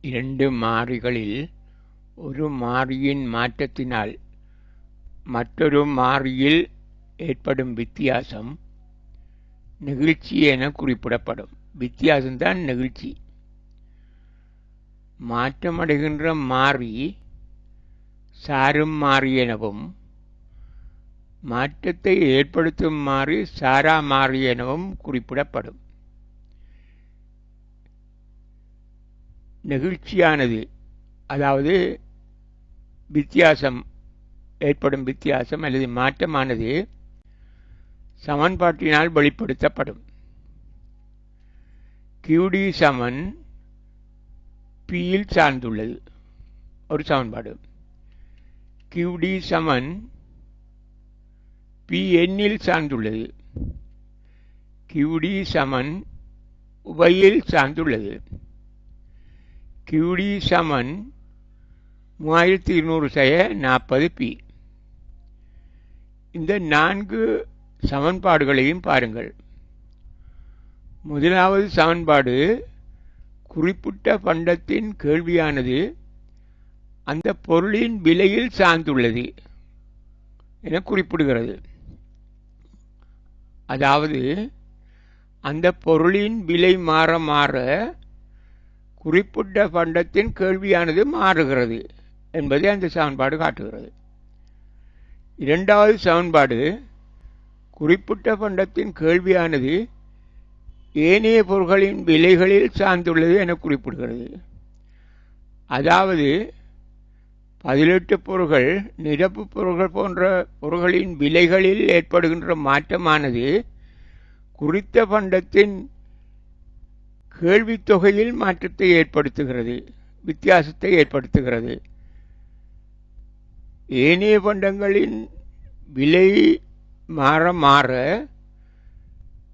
இரண்டு மாறிகளில் ஒரு மாறியின் மாற்றத்தினால் மற்றொரு மாறியில் ஏற்படும் வித்தியாசம் நெகிழ்ச்சி என குறிப்பிடப்படும். வித்தியாசம்தான் நெகிழ்ச்சி. மாற்றமடைகின்ற மாறி சாரும் மாறி எனவும் மாற்றத்தை ஏற்படுத்தும் மாறி சாரா மாறி எனவும் குறிப்பிடப்படும். நெகிழ்ச்சியானது, அதாவது வித்தியாசம், ஏற்படும் வித்தியாசம் அல்லது மாற்றமானது சமன்பாட்டினால் வெளிப்படுத்தப்படும். QD சமன் Pயில் சார்ந்துள்ளது ஒரு சமன்பாடு. QD சமன் Pnல் சார்ந்துள்ளது. QD சமன் Yல் சார்ந்துள்ளது. QD சமன் 3240p. இந்த 4 சமன்பாடுகளையும் பாருங்கள். முதலாவது சமன்பாடு குறிப்பிட்ட பண்டத்தின் கேள்வியானது அந்த பொருளின் விலையில் சார்ந்துள்ளது என குறிப்பிடுகிறது. அதாவது அந்த பொருளின் விலை மாற மாற குறிப்பிட்ட பண்டத்தின் கேள்வியானது மாறுகிறது என்பதை அந்த சமன்பாடு காட்டுகிறது. இரண்டாவது சமன்பாடு குறிப்பிட்ட பண்டத்தின் கேள்வியானது ஏனைய பொருட்களின் விலைகளில் சார்ந்துள்ளது என குறிப்பிடுகிறது. அதாவது 18 பொருட்கள், நிரப்பு பொருட்கள் போன்ற பொருட்களின் விலைகளில் ஏற்படுகின்ற மாற்றமானது குறித்த பண்டத்தின் கேள்வித் தொகையில் மாற்றத்தை ஏற்படுத்துகிறது, வித்தியாசத்தை ஏற்படுத்துகிறது. ஏனைய பண்டங்களின் விலை மாற மாற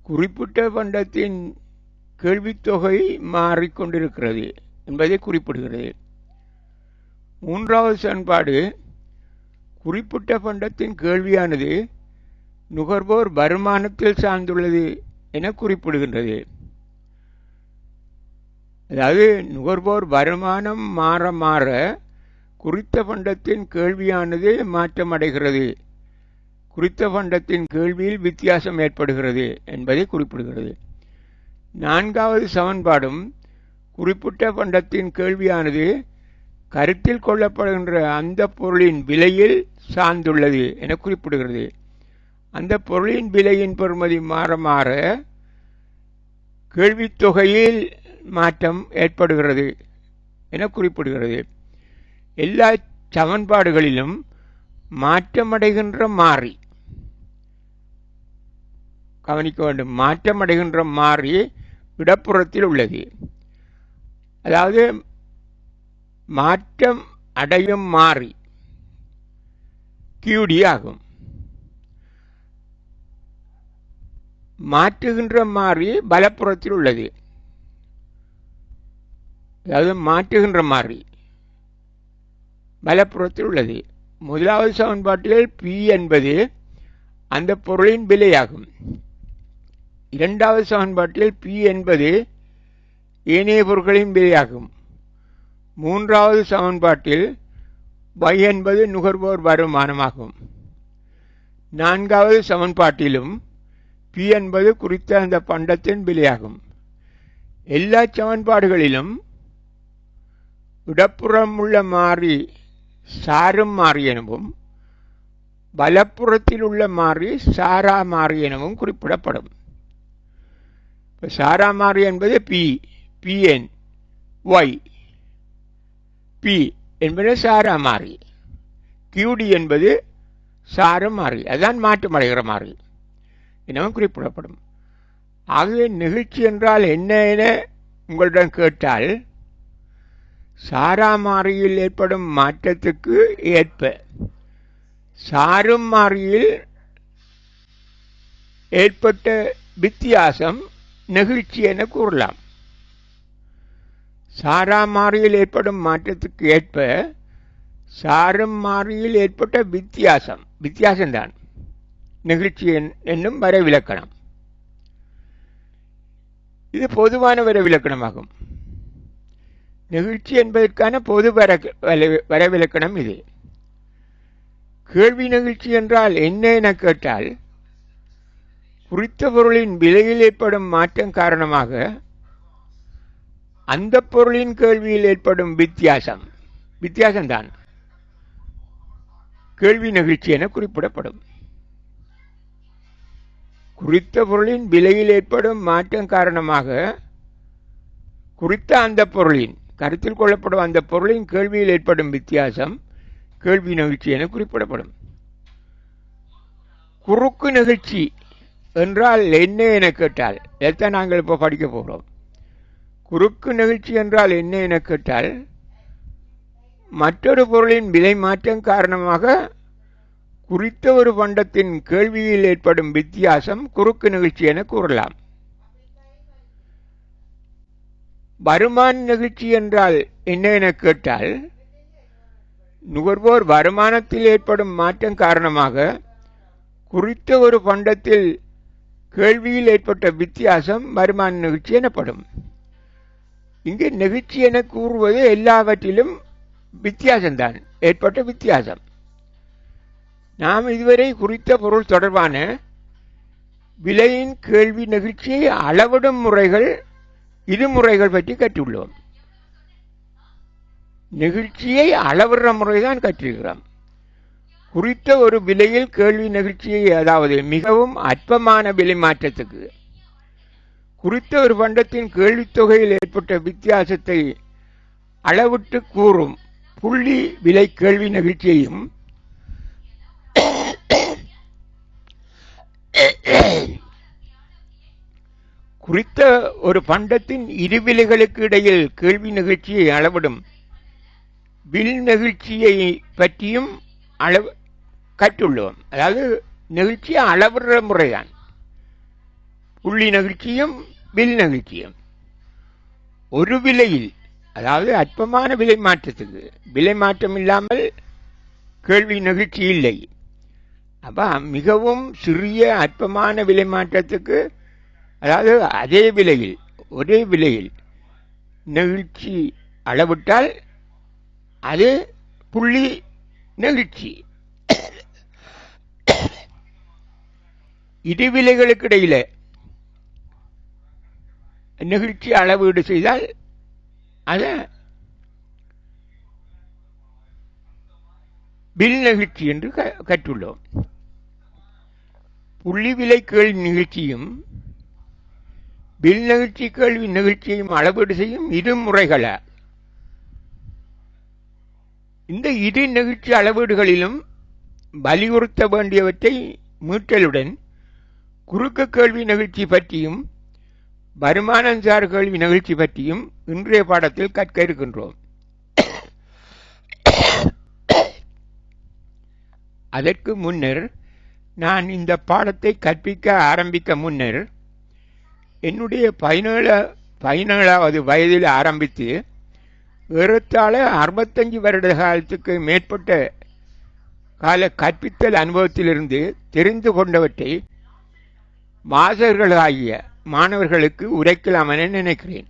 குறிப்பிட்ட பண்டத்தின் கேள்வித்தொகை மாறிக்கொண்டிருக்கிறது என்பதை குறிப்பிடுகிறது. மூன்றாவது சமன்பாடு குறிப்பிட்ட பண்டத்தின் கேள்வியானது நுகர்வோர் வருமானத்தில் சார்ந்துள்ளது என குறிப்பிடுகின்றது. அதாவது நுகர்வோர் வருமானம் மாற மாற குறித்த பண்டத்தின் கேள்வியானது மாற்றமடைகிறது, குறித்த பண்டத்தின் கேள்வியில் வித்தியாசம் ஏற்படுகிறது என்பதை குறிப்பிடுகிறது. நான்காவது சமன்பாடும் குறிப்பிட்ட பண்டத்தின் கேள்வியானது கருத்தில் கொள்ளப்படுகின்ற அந்த பொருளின் விலையில் சார்ந்துள்ளது என குறிப்பிடுகிறது. அந்த பொருளின் விலையின் பெறுமதி மாற மாற கேள்வித்தொகையில் மாற்றம் ஏற்படுகிறது என குறிப்பிடுகிறது. எல்லா சமன்பாடுகளிலும் மாற்றமடைகின்ற மாறி, கவனிக்க வேண்டும், மாற்றமடைகின்ற மாறி இடப்புறத்தில் உள்ளது. அதாவது மாற்றம் அடையும் மாறி QD ஆகும். மாற்றுகின்ற மாறி வலப்புறத்தில் உள்ளது. அதாவது மாற்றுகின்ற மாறி வலப்புறத்தில் உள்ளது. முதலாவது சமன்பாட்டில் P என்பது அந்த பொருளின் விலையாகும். இரண்டாவது சமன்பாட்டில் P என்பது ஏனைய பொருட்களின் விலையாகும். மூன்றாவது சமன்பாட்டில் Y என்பது நுகர்வோர் வருமானமாகும். நான்காவது சமன்பாட்டிலும் P என்பது குறித்த அந்த பண்டத்தின் விலையாகும். எல்லா சமன்பாடுகளிலும் இடப்புறம் உள்ள மாறி சாரும் மாறி எனவும் வலப்புறத்தில் உள்ள மாறி சாரா மாறி எனவும் குறிப்பிடப்படும். சாரா மாறி என்பது P, Pn, Y, P என்பது சாரா மாறி, QD என்பது சாரும் மாறி, அதுதான் மாற்றமடைகிற மாறி எனவும் குறிப்பிடப்படும். ஆகவே நெகிழ்ச்சி என்றால் என்ன என உங்களிடம் கேட்டால், சாரா மாறியில் ஏற்படும் மாற்றத்துக்கு ஏற்ப சாரும் மாறியில் ஏற்பட்ட வித்தியாசம் நெகிழ்ச்சி என கூறலாம். சாரா மாறியில் ஏற்படும் மாற்றத்துக்கு ஏற்ப சாரும் மாறியில் ஏற்பட்ட வித்தியாசம்தான் நெகிழ்ச்சி என்னும் வரைவிலக்கணம். இது பொதுவான வரைவிலக்கணமாகும். நெகிழ்ச்சி என்பதற்கான பொது வரவிலக்கணம் இது. கேள்வி நெகிழ்ச்சி என்றால் என்ன என கேட்டால், குறித்த பொருளின் விலையில் ஏற்படும் மாற்றம் காரணமாக அந்த பொருளின் கேள்வியில் ஏற்படும் வித்தியாசம்தான் கேள்வி நெகிழ்ச்சி என குறிப்பிடப்படும். குறித்த பொருளின் விலையில் ஏற்படும் மாற்றம் காரணமாக குறித்த அந்த பொருளின் கருத்தில் கொள்ளப்படும் அந்த பொருளின் கேள்வியில் ஏற்படும் வித்தியாசம் கேள்வி நெகிழ்ச்சி என குறிப்பிடப்படும். குறுக்கு நெகிழ்ச்சி என்றால் என்ன என கேட்டால், இதைத்தான் நாங்கள் இப்போ படிக்க போகிறோம். குறுக்கு நெகிழ்ச்சி என்றால் என்ன என கேட்டால், மற்றொரு பொருளின் விலை மாற்றம் காரணமாக குறித்த ஒரு பண்டத்தின் கேள்வியில் ஏற்படும் வித்தியாசம் குறுக்கு நிகழ்ச்சி என கூறலாம். வருமான நிகழ்ச்சி என்றால் என்ன என கேட்டால், நுகர்வோர் வருமானத்தில் ஏற்படும் மாற்றம் காரணமாக குறித்த ஒரு பண்டத்தில் கேள்வியில் ஏற்பட்ட வித்தியாசம் வருமான நிகழ்ச்சி எனப்படும். இங்கு நிகழ்ச்சி என கூறுவது எல்லாவற்றிலும் வித்தியாசம்தான், ஏற்பட்ட வித்தியாசம். நாம் இதுவரை குறித்த பொருள் தொடர்பான விலையின் கேள்வி நெகிழ்ச்சியை அளவிடும் முறைகள் பற்றி கற்றுள்ளோம். நெகிழ்ச்சியை அளவிடுற முறைதான் கற்றிருக்கிறோம். குறித்த ஒரு விலையில் கேள்வி நெகிழ்ச்சியை, அதாவது மிகவும் அற்பமான விலை மாற்றத்துக்கு குறித்த ஒரு பண்டத்தின் கேள்வித்தொகையில் ஏற்பட்ட வித்தியாசத்தை அளவிட்டு கூறும் புள்ளி விலை கேள்வி நெகிழ்ச்சியையும் குறித்த ஒரு பண்டத்தின் இரு விலைகளுக்கு இடையில் கேள்வி நெகிழ்ச்சியை அளவிடும் வில் நெகிழ்ச்சியை பற்றியும் கற்றுள்ளோம். அதாவது நெகிழ்ச்சியை அளவிடுற முறைதான் புள்ளி நெகிழ்ச்சியும் வில் நெகிழ்ச்சியும். ஒரு விலையில், அதாவது அற்பமான விலை மாற்றத்துக்கு விலை மாற்றம் இல்லாமல் கேள்வி நெகிழ்ச்சி இல்லை. அப்ப மிகவும் சிறிய அற்பமான விலை மாற்றத்துக்கு, அதாவது அதே விலையில் ஒரே விலையில் நெகிழ்ச்சி அளவிட்டால் அது புள்ளி நெகிழ்ச்சி. இரு விலைகளுக்கு இடையில நெகிழ்ச்சி அளவீடு செய்தால் அதை வில் நெகிழ்ச்சி என்று கற்றுள்ளோம். புள்ளி விலை கேள்வி நிகழ்ச்சியும் வில் நெகிழ்ச்சி கேள்வி நிகழ்ச்சியையும் அளவீடு செய்யும் இரு முறைகளா. இந்த இரு நிகழ்ச்சி அளவீடுகளிலும் வலியுறுத்த வேண்டியவற்றை மீட்டலுடன் குறுக்கு கேள்வி நிகழ்ச்சி பற்றியும் வருமானசார் கேள்வி நிகழ்ச்சி பற்றியும் இன்றைய பாடத்தில் கற்க இருக்கின்றோம். அதற்கு முன்னர், நான் இந்த பாடத்தை கற்பிக்க ஆரம்பிக்க முன்னர் என்னுடைய 17வது வயதில் ஆரம்பித்து ஏறத்தாழ 65 வருட காலத்துக்கு மேற்பட்ட கால கற்பித்தல் அனுபவத்திலிருந்து தெரிந்து கொண்டவற்றை வாசகர்களாகிய மாணவர்களுக்கு உரைக்கலாம் என நினைக்கிறேன்.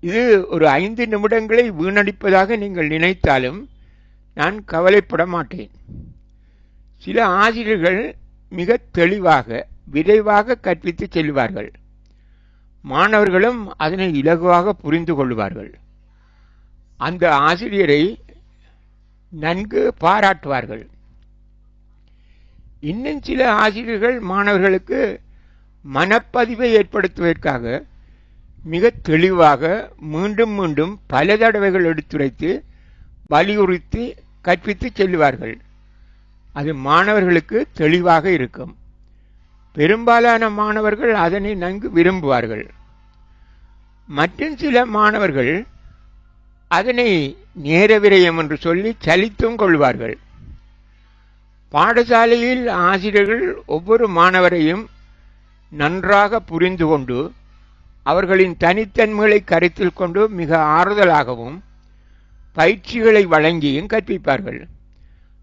இது ஒரு 5 நிமிடங்களை வீணடிப்பதாக நீங்கள் நினைத்தாலும் நான் கவலைப்பட மாட்டேன். சில ஆசிரியர்கள் மிக தெளிவாக விரைவாக கற்பித்து செல்வார்கள். மாணவர்களும் அதனை இலகுவாக புரிந்து கொள்வார்கள். அந்த ஆசிரியரை நன்கு பாராட்டுவார்கள். இன்னும் சில ஆசிரியர்கள் மாணவர்களுக்கு மனப்பதிவை ஏற்படுத்துவதற்காக மிக தெளிவாக மீண்டும் மீண்டும் பல தடவைகள் எடுத்துரைத்து வலியுறுத்தி கற்பித்து செல்வார்கள். அது மாணவர்களுக்கு தெளிவாக இருக்கும். பெரும்பாலான மாணவர்கள் அதனை நன்கு விரும்புவார்கள். மற்றும் சில மாணவர்கள் அதனை நேர விரயம் என்று சொல்லி சலித்தும் கொள்வார்கள். பாடசாலையில் ஆசிரியர்கள் ஒவ்வொரு மாணவரையும் நன்றாக புரிந்து கொண்டு அவர்களின் தனித்தன்மைகளை கருத்தில் கொண்டு மிக ஆறுதலாகவும் பயிற்சிகளை வழங்கியும் கற்பிப்பார்கள்.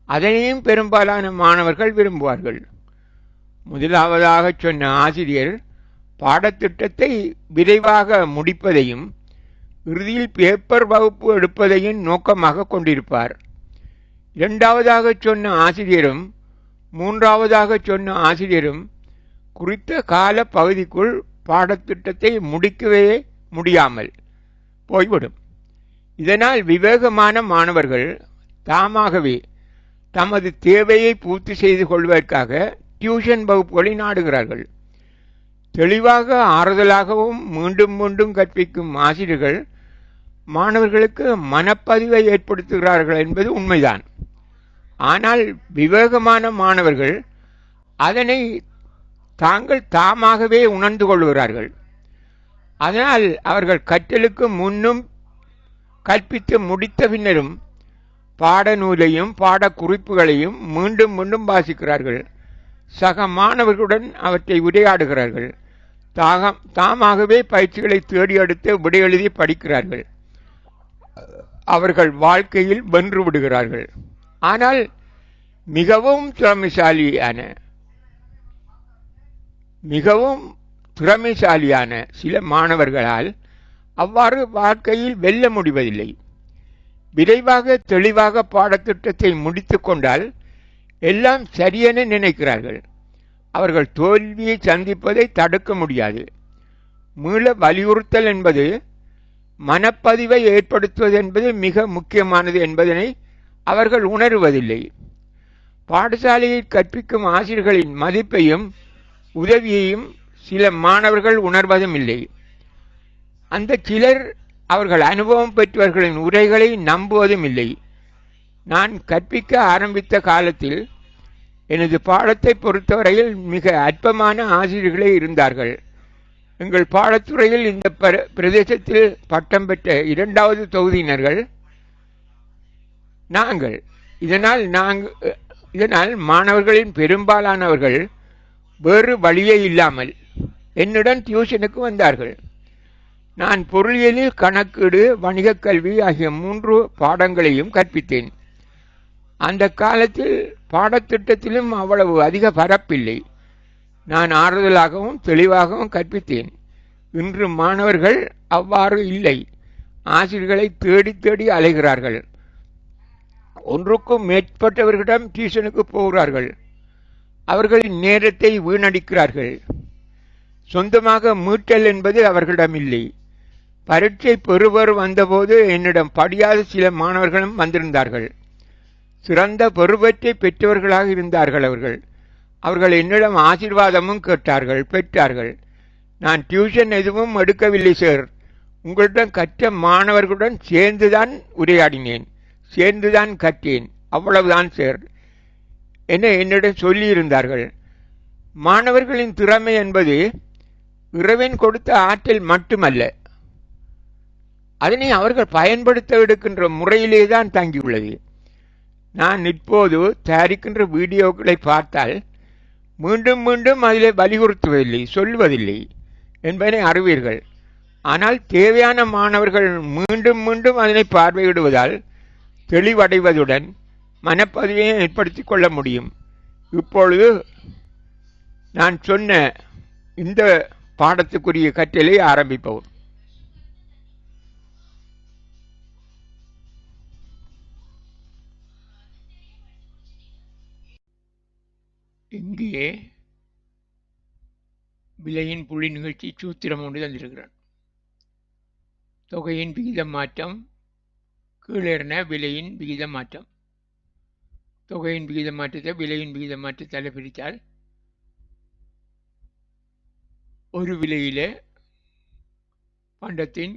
அதனையும் பெரும்பாலான மாணவர்கள் விரும்புவார்கள். முதலாவதாக சொன்ன ஆசிரியர் பாடத்திட்டத்தை விரைவாக முடிப்பதையும் இறுதியில் பேப்பர் வகுப்பு எடுப்பதையும் நோக்கமாக கொண்டிருப்பார். இரண்டாவதாக சொன்ன ஆசிரியரும் மூன்றாவதாக சொன்ன ஆசிரியரும் குறித்த கால பகுதிக்குள் பாடத்திட்டத்தை முடிக்கவே முடியாமல் போய்விடும். இதனால் விவேகமான மாணவர்கள் தாமாகவே தமது தேவையை பூர்த்தி செய்து கொள்வதற்காக டியூஷன் வகுப்புகளை நாடுகிறார்கள். தெளிவாக ஆறுதலாகவும் மீண்டும் மீண்டும் கற்பிக்கும் ஆசிரியர்கள் மாணவர்களுக்கு மனப்பதிவை ஏற்படுத்துகிறார்கள் என்பது உண்மைதான். ஆனால் விவேகமான மாணவர்கள் அதனை தாங்கள் தாமாகவே உணர்ந்து கொள்கிறார்கள். அதனால் அவர்கள் கற்றலுக்கு முன்னும் கற்பித்து முடித்த பின்னரும் பாடநூலையும் பாடக்குறிப்புகளையும் மீண்டும் மீண்டும் வாசிக்கிறார்கள். சக மாணவர்களுடன் அவற்றை உரையாடுகிறார்கள். தாமாகவே பயிற்சிகளை தேடி எடுத்து விடையெழுதி படிக்கிறார்கள். அவர்கள் வாழ்க்கையில் வென்று விடுகிறார்கள். ஆனால் மிகவும் திறமைசாலியான சில மாணவர்களால் அவ்வாறு வாழ்க்கையில் வெல்ல முடிவதில்லை. விரைவாக தெளிவாக பாடத்திட்டத்தை முடித்து கொண்டால் எல்லாம் சரியென நினைக்கிறார்கள். அவர்கள் தோல்வியை சந்திப்பதை தடுக்க முடியாது. மீள வலியுறுத்தல் என்பது மனப்பதிவை ஏற்படுத்துவது என்பது மிக முக்கியமானது என்பதனை அவர்கள் உணருவதில்லை. பாடசாலையில் கற்பிக்கும் ஆசிரியர்களின் மதிப்பையும் உதவியையும் சில மாணவர்கள் உணர்வதும் இல்லை. அந்த சிலர் அவர்கள் அனுபவம் பெற்றவர்களின் உரைகளை நம்புவதும் இல்லை. நான் கற்பிக்க ஆரம்பித்த காலத்தில் எனது பாடத்தை பொறுத்தவரையில் மிக அற்பமான ஆசிரியர்களே இருந்தார்கள். எங்கள் பாடத்துறையில் இந்த பிரதேசத்தில் பட்டம் பெற்ற இரண்டாவது தொகுதியினர்கள் நாங்கள். இதனால் மாணவர்களின் பெரும்பாலானவர்கள் வேறு வழியே இல்லாமல் என்னுடன் டியூஷனுக்கு வந்தார்கள். நான் பொருளியலில் கணக்கீடு, வணிகக் கல்வி ஆகிய 3 பாடங்களையும் கற்பித்தேன். அந்த காலத்தில் பாடத்திட்டத்திலும் அவ்வளவு அதிக பரப்பில்லை. நான் ஆறுதலாகவும் தெளிவாகவும் கற்பித்தேன். இன்று மாணவர்கள் அவ்வாறு இல்லை. ஆசிரியர்களை தேடி தேடி அலைகிறார்கள். ஒன்றுக்கும் மேற்பட்டவர்களிடம் டியூஷனுக்கு போகிறார்கள். அவர்களின் நேரத்தை வீணடிக்கிறார்கள். சொந்தமாக மீட்டல் என்பது அவர்களிடம் இல்லை. பரீட்சை பெறுவர் வந்தபோது என்னிடம் படியாத சில மாணவர்களும் வந்திருந்தார்கள். சிறந்த பெறுபற்றை பெற்றவர்களாக இருந்தார்கள். அவர்கள் என்னிடம் ஆசீர்வாதமும் பெற்றார்கள். நான் டியூஷன் எதுவும் எடுக்கவில்லை சார். உங்களிடம் கற்ற மாணவர்களுடன் சேர்ந்துதான் உரையாடினேன், சேர்ந்துதான் கற்றேன், அவ்வளவுதான் சார் என என்னிடம் சொல்லியிருந்தார்கள். மாணவர்களின் திறமை என்பது இறைவன் கொடுத்த ஆற்றல் மட்டுமல்ல, அதனை அவர்கள் பயன்படுத்த எடுக்கின்ற முறையிலே தான் தங்கியுள்ளது. நான் இப்போது தயாரிக்கின்ற வீடியோக்களை பார்த்தால் மீண்டும் மீண்டும் அதிலே வலியுறுத்துவதில்லை, சொல்வதில்லை என்பதனை அறிவீர்கள். ஆனால் தேவையான மாணவர்கள் மீண்டும் மீண்டும் அதனை பார்வையிடுவதால் தெளிவடைவதுடன் மனப்பதிவை ஏற்படுத்திக் கொள்ள முடியும். இப்பொழுது நான் சொன்ன இந்த பாடத்துக்குரிய கற்றலை ஆரம்பிப்போம். இங்கே விலையின் புள்ளி நிகழ்ச்சி சூத்திரம் ஒன்று தந்திருக்கிறான். தொகையின் விகித மாற்றம் கீழேறின விலையின் விகித மாற்றம். தொகையின் விகித மாற்றத்தை விலையின் விகித மாற்றத்தால் பிரித்தால் ஒரு விலையிலே பண்டத்தின்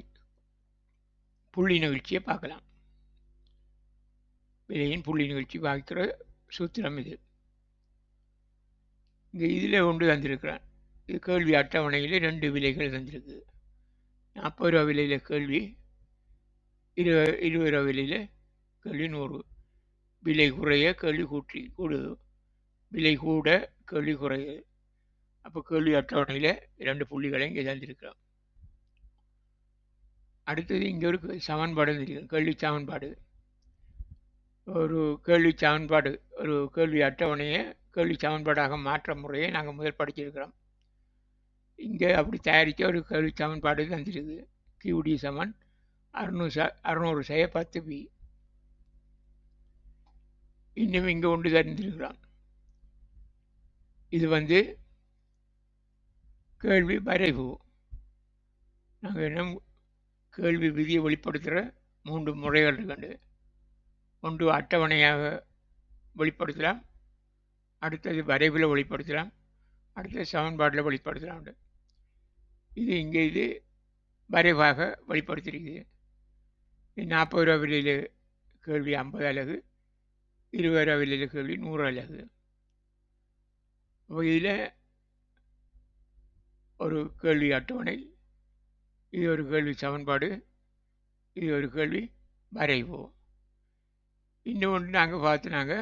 புள்ளி நிகழ்ச்சியை பார்க்கலாம். விலையின் புள்ளி நிகழ்ச்சி பார்க்கிற சூத்திரம் இது. இங்கே இதில் ஒன்று தந்திருக்கிறான். இது கேள்வி அட்டவணையில் 2 விலைகள் தந்திருக்கு. 40 ரூபா விலையில் கேள்வி, 20 ரூபா விலையில் கேள்வி 100. விலை குறைய கேள்வி கூடுது, விலை கூட கேள்வி குறையுது. அப்போ கேள்வி அட்டவணையில் 2 புள்ளிகளை இங்கே தந்திருக்கிறோம். அடுத்தது இங்கே ஒரு சமன்பாடு தந்திருக்கு, கேள்வி சமன்பாடு. ஒரு கேள்வி அட்டவணையை கேள்வி சமன்பாடாக மாற்ற முறையை நாங்கள் முதல் படிச்சிருக்கிறோம். இங்கே அப்படி தயாரித்த ஒரு கேள்வி சமன்பாடு தந்திருக்கு. QD = 600 செய்ய 10 பி. இன்னும் இங்கே ஒன்று தருந்திருக்கிறான். இது கேள்வி வரைவு. நாங்கள் என்ன கேள்வி விதியை வெளிப்படுத்துகிற 3 முறைகள் இருக்கின்றது. ஒன்று அட்டவணையாக வெளிப்படுத்தலாம், அடுத்தது வரைவில் வெளிப்படுத்தலாம், அடுத்தது சமன்பாட்டில் வெளிப்படுத்தலாம். இது வரைவாக வெளிப்படுத்தியிருக்குது. 40 ரூபா விலையில் கேள்வி 50 அலகு, 20 ரூபா விலையில் கேள்வி 100 அலகு. இதில் ஒரு கேள்வி அட்டவணை, இது ஒரு கேள்வி சமன்பாடு, இது ஒரு கேள்வி வரைவு. இன்னொன்று நாங்கள் பார்த்துனாங்க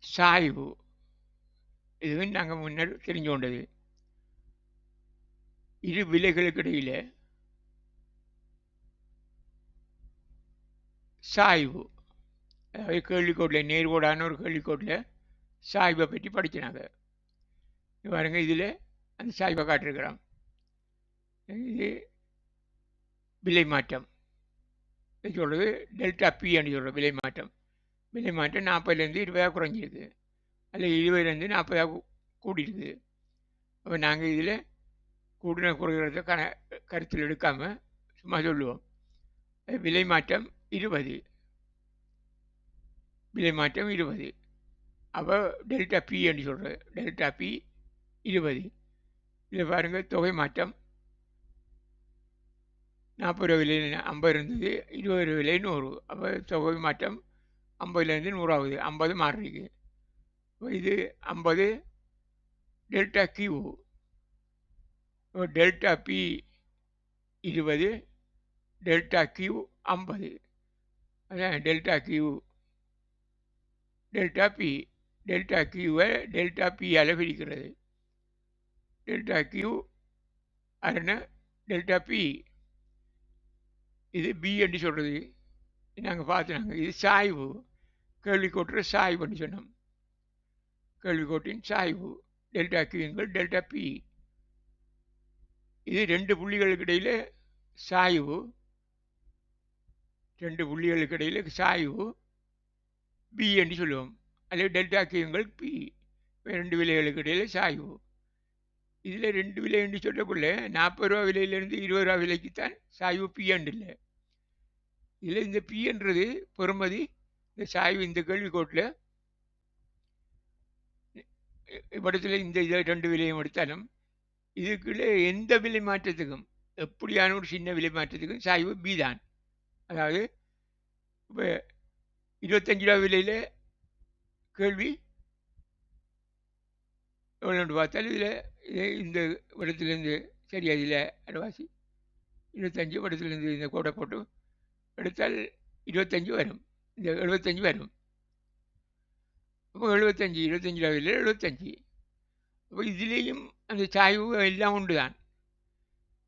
சாய்வு. இதுவும் நாங்கள் முன்னர் தெரிஞ்சு கொண்டது. இரு விலைகளுக்கு இடையில் சாய்வு, அதாவது கேள்விக்கோட்டில் நேர்கோடான ஒரு கேள்விக்கோட்டில் சாய்வை பற்றி படிச்சினாங்க. பாருங்க, இதில் அந்த சாய்வை காட்டிருக்கிறோம். இது விலை மாற்றம் சொல்கிறது, டெல்டா பி என்று சொல்கிற விலை மாற்றம். விலை மாற்றம் 40லேருந்து 20 குறைஞ்சிருக்கு, அதில் 20லேருந்து 40 கூடியிருக்குது. அப்போ நாங்கள் இதில் கூடுதல் குறைகிறத கருத்தில் எடுக்காமல் சும்மா சொல்லுவோம். விலை மாற்றம் 20, விலை மாற்றம் 20. அப்போ டெல்டா பி என்று சொல்கிறது, டெல்டா பி 20. இதில் பாருங்கள், தொகை மாற்றம் 40 ரூபா விலையில் 50 இருந்தது, 20 ரூபா விலை 100. அப்போ தொகை மாற்றம் 50லேருந்து 100 ஆகுது, 50 மாறிருக்கு. இது 50 delta Q. Delta P 20, delta Q 50. அதான் delta Q, delta P. Delta கியூவை டெல்டா பியால் பிரிக்கிறது. டெல்டா கியூ அரண டெல்டா பி. இது பி என்று சொல்கிறது நாங்கள் பார்த்துனாங்க. இது சாய்வு, கேள்விக்கோட்டுற சாய்வுன்னு சொன்னோம். கேள்விக்கோட்டின் சாய்வு டெல்டா கியூங்கள் டெல்டா பி. இது 2 புள்ளிகளுக்கு இடையில் சாய்வு, 2 புள்ளிகளுக்கு இடையில் சாய்வு பி என்று சொல்லுவோம். அல்லது டெல்டா கியூங்கள் பி. 2 விலைகளுக்கு இடையில் சாய்வு. இதில் 2 விலை என்று சொல்லக்குள்ள 40 ரூபா விலையிலேருந்து 20 ரூபா விலைக்குத்தான் சாய்வு பி என்று இல்லை. இதில் இந்த பி என்றது பெறுமதி. இந்த சாய்வு இந்த கேள்விக்கோட்டில் படத்தில் இந்த 2 விலையும் எடுத்தாலும் இதுக்குள்ளே எந்த விலை மாற்றத்துக்கும், எப்படியான ஒரு சின்ன விலை மாற்றத்துக்கும் சாய்வு பி தான். அதாவது இப்போ 25 ரூபா விலையில் கேள்வி எவ்வளோன்னு பார்த்தால் இதில் இந்த இடத்துலேருந்து சரி, அதில் அரைவாசி 25 இடத்துலேருந்து இந்த கோடை போட்டு எடுத்தால் 25 வரும், இந்த 75 வரும். அப்போ 75, 25 ரூபா விலையில் 75. அப்போ இதுலேயும் அந்த சாய்வு எல்லாம் உண்டு தான்.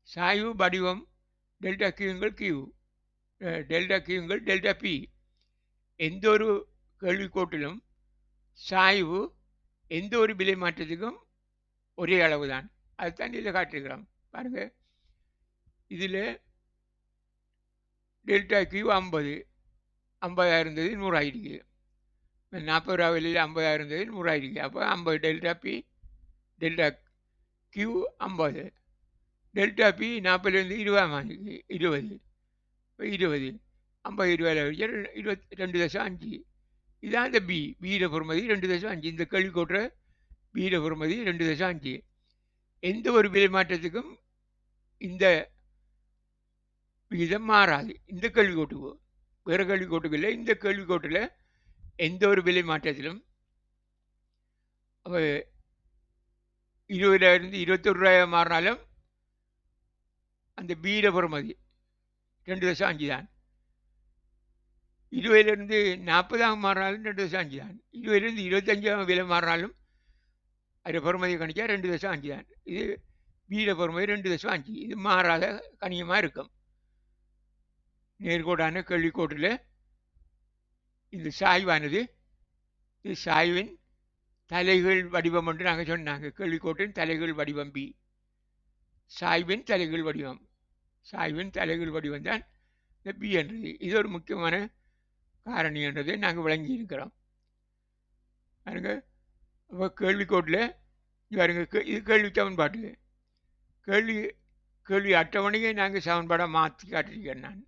சாய்வு வடிவம் டெல்டா கியூங்கள் கியூ, டெல்டா கியூங்கள் டெல்டா பி. எந்த ஒரு கேள்விக்கோட்டிலும் சாய்வு எந்த ஒரு விலை மாற்றத்துக்கும் ஒரே அளவு தான். அதுதான் இதில் காட்டிருக்கிறோம். பாருங்கள், இதில் டெல்டா கியூ 50, 50 இருந்தது 100 ஆகிருக்கு. 40 ரூபா விலையில் 50 இருந்தது 100 ஆகிருக்கு. அப்போ 50 delta P, delta Q 50. Delta P 40லேருந்து 20 வாங்கிருக்கு, 20. இப்போ 20 50 20 22.5. இதுதான் இந்த பி. பியிட பொறுமதி 2.5. இந்த கேள்விக்கோட்டுற பியிட பொறுமதி 2.5. எந்த ஒரு விலை மாற்றத்துக்கும் இந்த விகிதம் மாறாது. இந்த கேள்விக்கோட்டுக்கு வேறு கேள்விக்கோட்டுக்கு இல்லை, இந்த கேள்விக்கோட்டில் எந்த ஒரு விலை மாற்றத்திலும் 20 ரூபாயிலிருந்து 21 ரூபாயாக மாறினாலும் அந்த பீட பொறுமதி 2.5 தான். 20லேருந்து 40 மாறினாலும் 2.5 தான். 20லேருந்து 25 விலை மாறினாலும் அது பொறுமதியை கணிச்சா 2.5 தான். இது பீட பொறுமதி 2.5. இது மாறாத கணியமாக இருக்கும். நேர்கோடான கேள்விக்கோட்டில் இந்த சாய்வானது, இது சாய்வின் தலைகீழ் வடிவம் என்று நாங்கள் சொன்னாங்க. கேள்விக்கோட்டின் தலைகீழ் வடிவம் பி, சாய்வின் தலைகீழ் வடிவம். சாய்வின் தலைகீழ் வடிவம் தான் இந்த பி என்றது. இது ஒரு முக்கியமான காரணி என்றதை நாங்கள் விளங்கி இருக்கிறோம். பாருங்க, இப்போ கேள்விக்கோட்டில் பாருங்க, இது கேள்வி சமன்பாட்டு கேள்வி கேள்வி அட்டவணையை நாங்கள் சமன்பாடாக மாற்றி காட்டிருக்கிறேன். நான்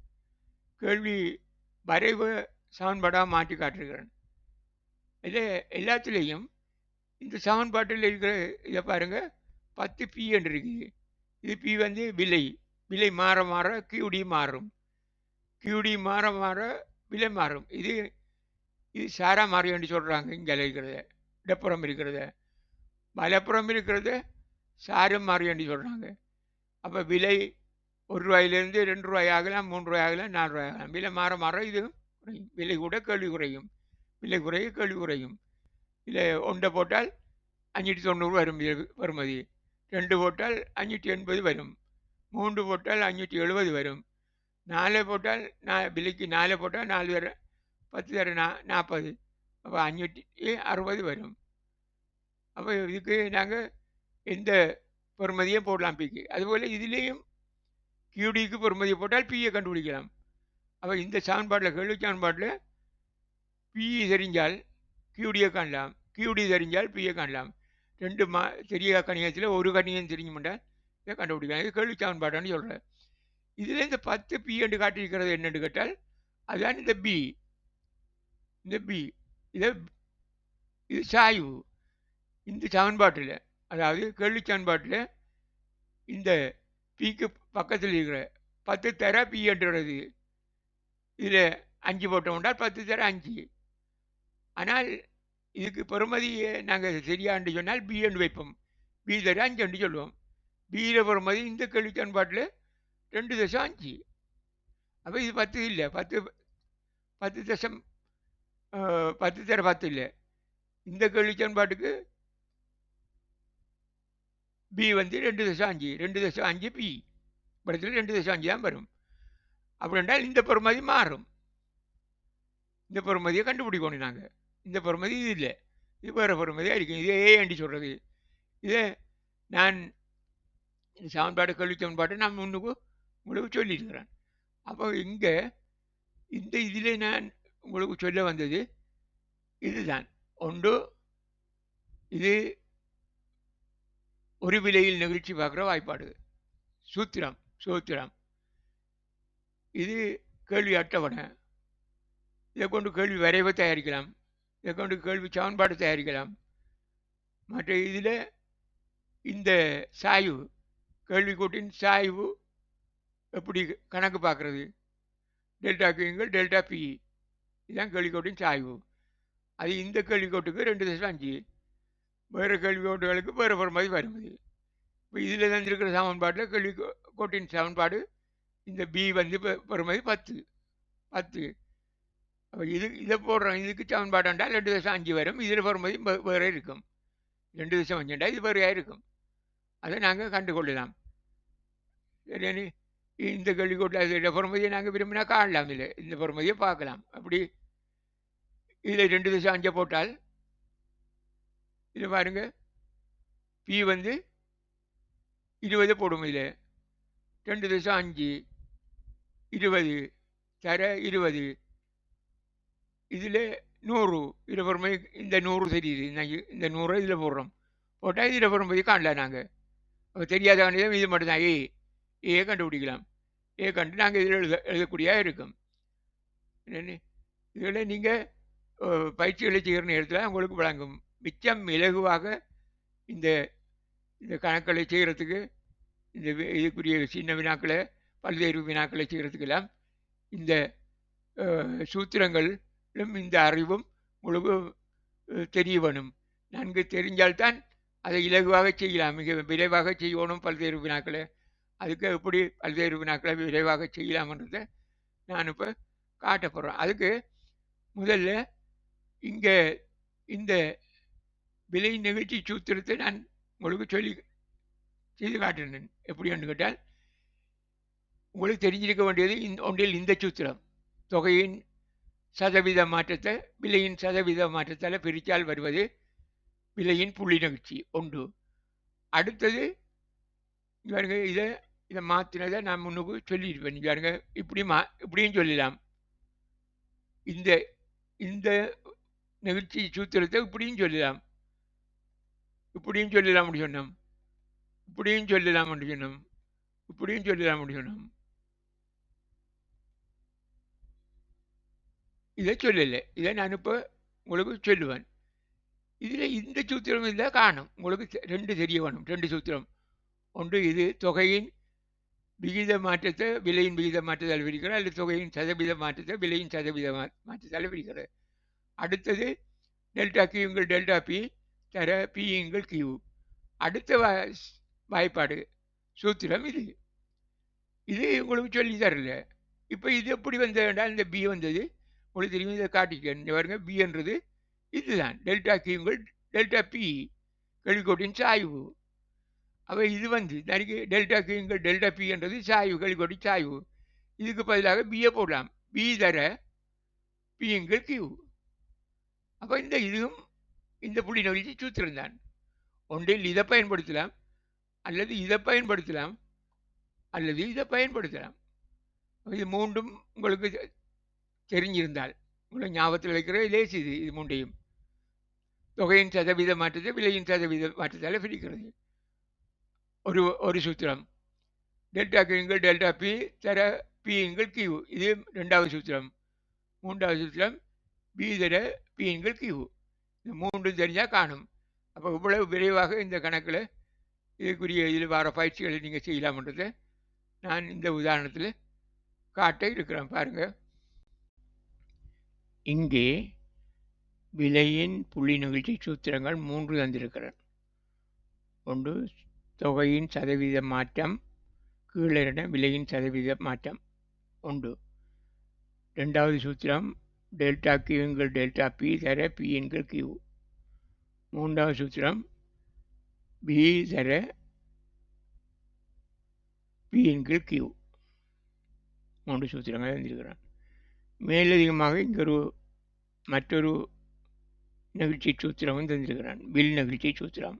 கேள்வி வரைவு சமன்பாடாக மாற்றி காட்டிருக்கிறேன். இதில் எல்லாத்துலேயும் இந்த சமன்பாட்டில் இருக்கிற இதை பாருங்கள், 10 பி என்று இருக்குது. இது பி வந்து விலை மாற மாற கியூடி மாறும், கியூடி மாற மாற விலை மாறும். இது சாரா மாறி என்று சொல்கிறாங்க. இங்கே இருக்கிறத இடப்புறம் இருக்கிறத, வலப்புறம் இருக்கிறத சாரம் மாறி என்று சொல்கிறாங்க. அப்போ விலை 1 ரூபாயிலிருந்து 2 ரூபாய் ஆகலாம், 3 ரூபாய் ஆகலாம், 4 ரூபாய் ஆகலாம். விலை மாற மாற இது குறையும். விலை கூட கேள்வி குறையும், விலை குறைய கேள்வி குறையும். இதில் 1 போட்டால் 590 வரும் வருமதி, 2 போட்டால் 580 வரும், 3 போட்டால் 570 வரும், 4 போட்டால் விலைக்கு 4 போட்டால் 4 தர 10 தர 40, அப்போ 560 வரும். அப்போ இதுக்கு நாங்கள் எந்த பெறுமதியும் போடலாம் பிக்கு. அதுபோல் இதுலேயும் கியூடிக்கு பெறுமதியை போட்டால் பியை கண்டுபிடிக்கலாம். அப்போ இந்த சமன்பாட்டில் கேள்வி சமன்பாட்டில் பி தெரிஞ்சால் கியூடியை காணலாம், கியூடி தெரிஞ்சால் பியை காணலாம். 2 தெரிய கணியத்தில் ஒரு கணியம் தெரிஞ்சு மாட்டால் இதை கண்டுபிடிக்கலாம். இது கேள்வி சமன்பாட்டான்னு சொல்கிறேன். இதில் இந்த 10 பி என்று காட்டியிருக்கிறது என்னென்னு கேட்டால் அதுதான் இந்த பி. இந்த பி இது சாய்வு. இந்த சமன்பாட்டில், அதாவது கேள்வி சமன்பாட்டில் இந்த பிக்கு பக்கத்தில் இருக்கிற 10 தர பி என்றது. இதில் 5 போட்டோம்னால் 10 தர 5. ஆனால் இதுக்கு பெறுமதியை நாங்கள் சரியாண்டு சொன்னால் பி என்று வைப்போம். பி தர 5 என்று சொல்லுவோம். பியில் பெறுமதி இந்த கேள்வி சமன்பாட்டில் 2.5. அப்போ இது 10 இல்லை, 10 தசம் 10 தர 10 இல்லை. இந்த கேள்வி சமன்பாட்டுக்கு பி வந்து 2.5 பி படத்தில் 2.5 தான் வரும். அப்படி என்றால் இந்த பெறுமதி மாறும். இந்த பெறுமதியை கண்டுபிடிக்கணும் நாங்கள். இந்த பெறுமதி இது இல்லை, இது வேறு பெறுமதியாக இருக்கும். இது ஏ என்று சொல்கிறது. இதை நான் இந்த சமன்பாடு கேள்வி சமன்பாட்டை நான் உங்களுக்கு சொல்லியிருக்கிறேன். அப்போ இங்கே இந்த இதில் நான் உங்களுக்கு சொல்ல வந்தது இதுதான். ஒன்று, இது ஒரு விலையில் நிகழ்ச்சி பார்க்குற வாய்ப்பாடு சூத்திரம். இது கேள்வி அட்டவணை. இதை கொண்டு கேள்வி வரைவை தயாரிக்கலாம், இதை கொண்டு கேள்வி சமன்பாடு தயாரிக்கலாம். மற்ற இதில் இந்த சாய்வு, கேள்விக்கூட்டின் சாய்வு எப்படி கணக்கு பார்க்குறது, டெல்டா கியூங்கள் டெல்டா பி, இதுதான் கேள்விக்கூட்டின் சாய்வு. அது இந்த கேள்விக்கூட்டுக்கு 2.5, வேறு கேள்விக்கூட்டுகளுக்கு வேறு பெறுமதி வருவது. இப்போ இதில் தந்திருக்கிற சமன்பாட்டில் கேள்விக்கூட்டின் சமன்பாடு இந்த பி வந்து பெறுமதி 10. அப்போ இதை போடுறோம். இதுக்கு சமன்பாடு என்றால் 2.5 வரும். இதில் பெறுமதி வேறு இருக்கும். 2.5 என்றால் இது வேறையாக இருக்கும். அதை நாங்கள் கண்டுகொள்ளலாம். சரி, இந்த கேள்விக்கூட்டில் அதோட பெறுமதியை நாங்கள் விரும்பினா காணலாம். இல்லை, இந்த பெறுமதியை பார்க்கலாம். அப்படி இதில் 2.5 போட்டால் இதில் பாருங்க, பி வந்து 20 போடும். இதில் 2.5 20 தர 20, இதில் 100, இதில் பெறுமதி இந்த 100 தெரியுது. இந்த 100 இதில் போடுறோம். போட்டால் இதில் பெறுமதி காணலாம் நாங்கள். அப்போ தெரியாத கணிதம் இது மட்டும்தான். ஏ கண்டுபிடிக்கலாம். ஏ கண்டு நாங்கள் இதில் எழுதக்கூடியதாக இருக்கும். இதில் நீங்கள் பயிற்சிகளை செய்கிற நேரத்தில் உங்களுக்கு வழங்கும். மிச்சம் இலகுவாக இந்த கணக்களை செய்கிறதுக்கு, இந்த இதுக்குரிய சின்ன வினாக்களை, பல்வேறு வினாக்களை செய்கிறதுக்கெல்லாம் இந்த சூத்திரங்களும் இந்த அறிவும் உங்களுக்கு தெரிய வேணும். நன்கு தெரிஞ்சால்தான் அதை இலகுவாக செய்யலாம். மிக விரைவாக செய்யணும் பல்வேறு வினாக்களை. அதுக்கு எப்படி பல்வேறு வினாக்களை விரைவாக செய்யலாம்ன்றதை நான் இப்போ காட்ட போகிறேன். அதுக்கு முதல்ல இங்கே இந்த விலை நிகழ்ச்சி சூத்திரத்தை நான் உங்களுக்கு செய்து காட்டினேன். எப்படின்னு கேட்டால், உங்களுக்கு தெரிஞ்சிருக்க வேண்டியது ஒன்றில் இந்த சூத்திரம், தொகையின் சதவீத மாற்றத்தை விலையின் சதவீத மாற்றத்தால் பிரித்தால் வருவது விலையின் புள்ளி நிகழ்ச்சி ஒன்று. அடுத்தது இதை இதை மாற்றினதை நான் முன்னுக்கு சொல்லியிருப்பேன். நீங்கள் பாருங்க, இப்படியும் சொல்லலாம். இந்த இந்த நிகழ்ச்சி சூத்திரத்தை இப்படியும் சொல்லலாம், இப்படியும் சொல்லலாம் சொன்னோம், இப்படியும் சொல்லலாம் சொன்னோம், இப்படியும் சொல்லலாம் சொன்னோம். இதை சொல்லலை. இதை நான் இப்போ உங்களுக்கு சொல்லுவேன். இதில் இந்த சூத்திரம் இருந்தால் காணும். உங்களுக்கு ரெண்டு தெரிய வேணும். ரெண்டு சூத்திரம். ஒன்று இது தொகையின் விகித மாற்றத்தை விலையின் விகித மாற்றத்தால் விரிக்கிறது, அல்லது தொகையின் சதவீத மாற்றத்தை விலையின் சதவீத மாற்றத்தால் விரிக்கிறது. அடுத்தது டெல்டா கியூங்கள் டெல்டா பி தர பியுங்கள் கியூ. அடுத்த வாய்ப்பாடு சூத்திரம் இது. இது உங்களுக்கு சொல்லி தரல. இப்போ இது எப்படி வந்ததுனால் இந்த பி வந்தது உங்களுக்கு தெரியும். இதை காட்டிக்க பாருங்க. பி என்றது இதுதான் டெல்டா கியூங்கள் டெல்டா பி கேள்விக்கோட்டின் சாய்வு. அப்போ இது வந்து தனிக்கு டெல்டா கியூங்கள் டெல்டா பி என்றது சாய்வு, கேள்விக்கோட்டி சாய்வு. இதுக்கு பதிலாக பியை போடலாம். பி தர பியுங்கள் கியூ. அப்போ இதுவும் இந்த புள்ளி நோக்கி சூத்திரம் தான். ஒன்றில் இதை பயன்படுத்தலாம், அல்லது இதை பயன்படுத்தலாம், அல்லது இதை பயன்படுத்தலாம். இது மூன்றும் உங்களுக்கு தெரிஞ்சிருந்தால் உங்களை ஞாபகத்தில் வைக்கிற லேசி. இது மூன்றையும் தொகையின் சதவீத மாற்றத்தை விலையின் சதவீத மாற்றத்தால் பிரிக்கிறது. ஒரு சூத்திரம் டெல்டா கியூங்கள் டெல்டா பி தர பியுங்கள் கியூ. இது ரெண்டாவது சூத்திரம். மூன்றாவது சூத்திரம் பி தர பியுங்கள் கியூ. இது மூன்றும் தெரிஞ்சால் காணும். அப்போ இவ்வளவு விரைவாக இந்த கணக்கில் இதுக்குரிய இதில் வர பயிற்சிகளை நீங்கள் செய்யலாம்ன்றதை நான் இந்த உதாரணத்தில் காட்ட இருக்கிறேன். பாருங்கள், இங்கே விலையின் புள்ளி நிகழ்ச்சி சூத்திரங்கள் 3 தந்திருக்கிறேன். ஒன்று தொகையின் சதவீத மாற்றம், கீழே விலையின் சதவீத மாற்றம் ஒன்று. ரெண்டாவது சூத்திரம் டெல்டா கியூங்கள் டெல்டா பி தர பியுங்கள் கியூ. மூன்றாவது சூத்திரம் பி தர பியுங்கள் கியூ. 3 சூத்திரங்கள் தந்திருக்கிறான். மேலதிகமாக இங்கே மற்றொரு நிகழ்ச்சி சூத்திரமும் தந்திருக்கிறான். வில் நிகழ்ச்சி சூத்திரம்.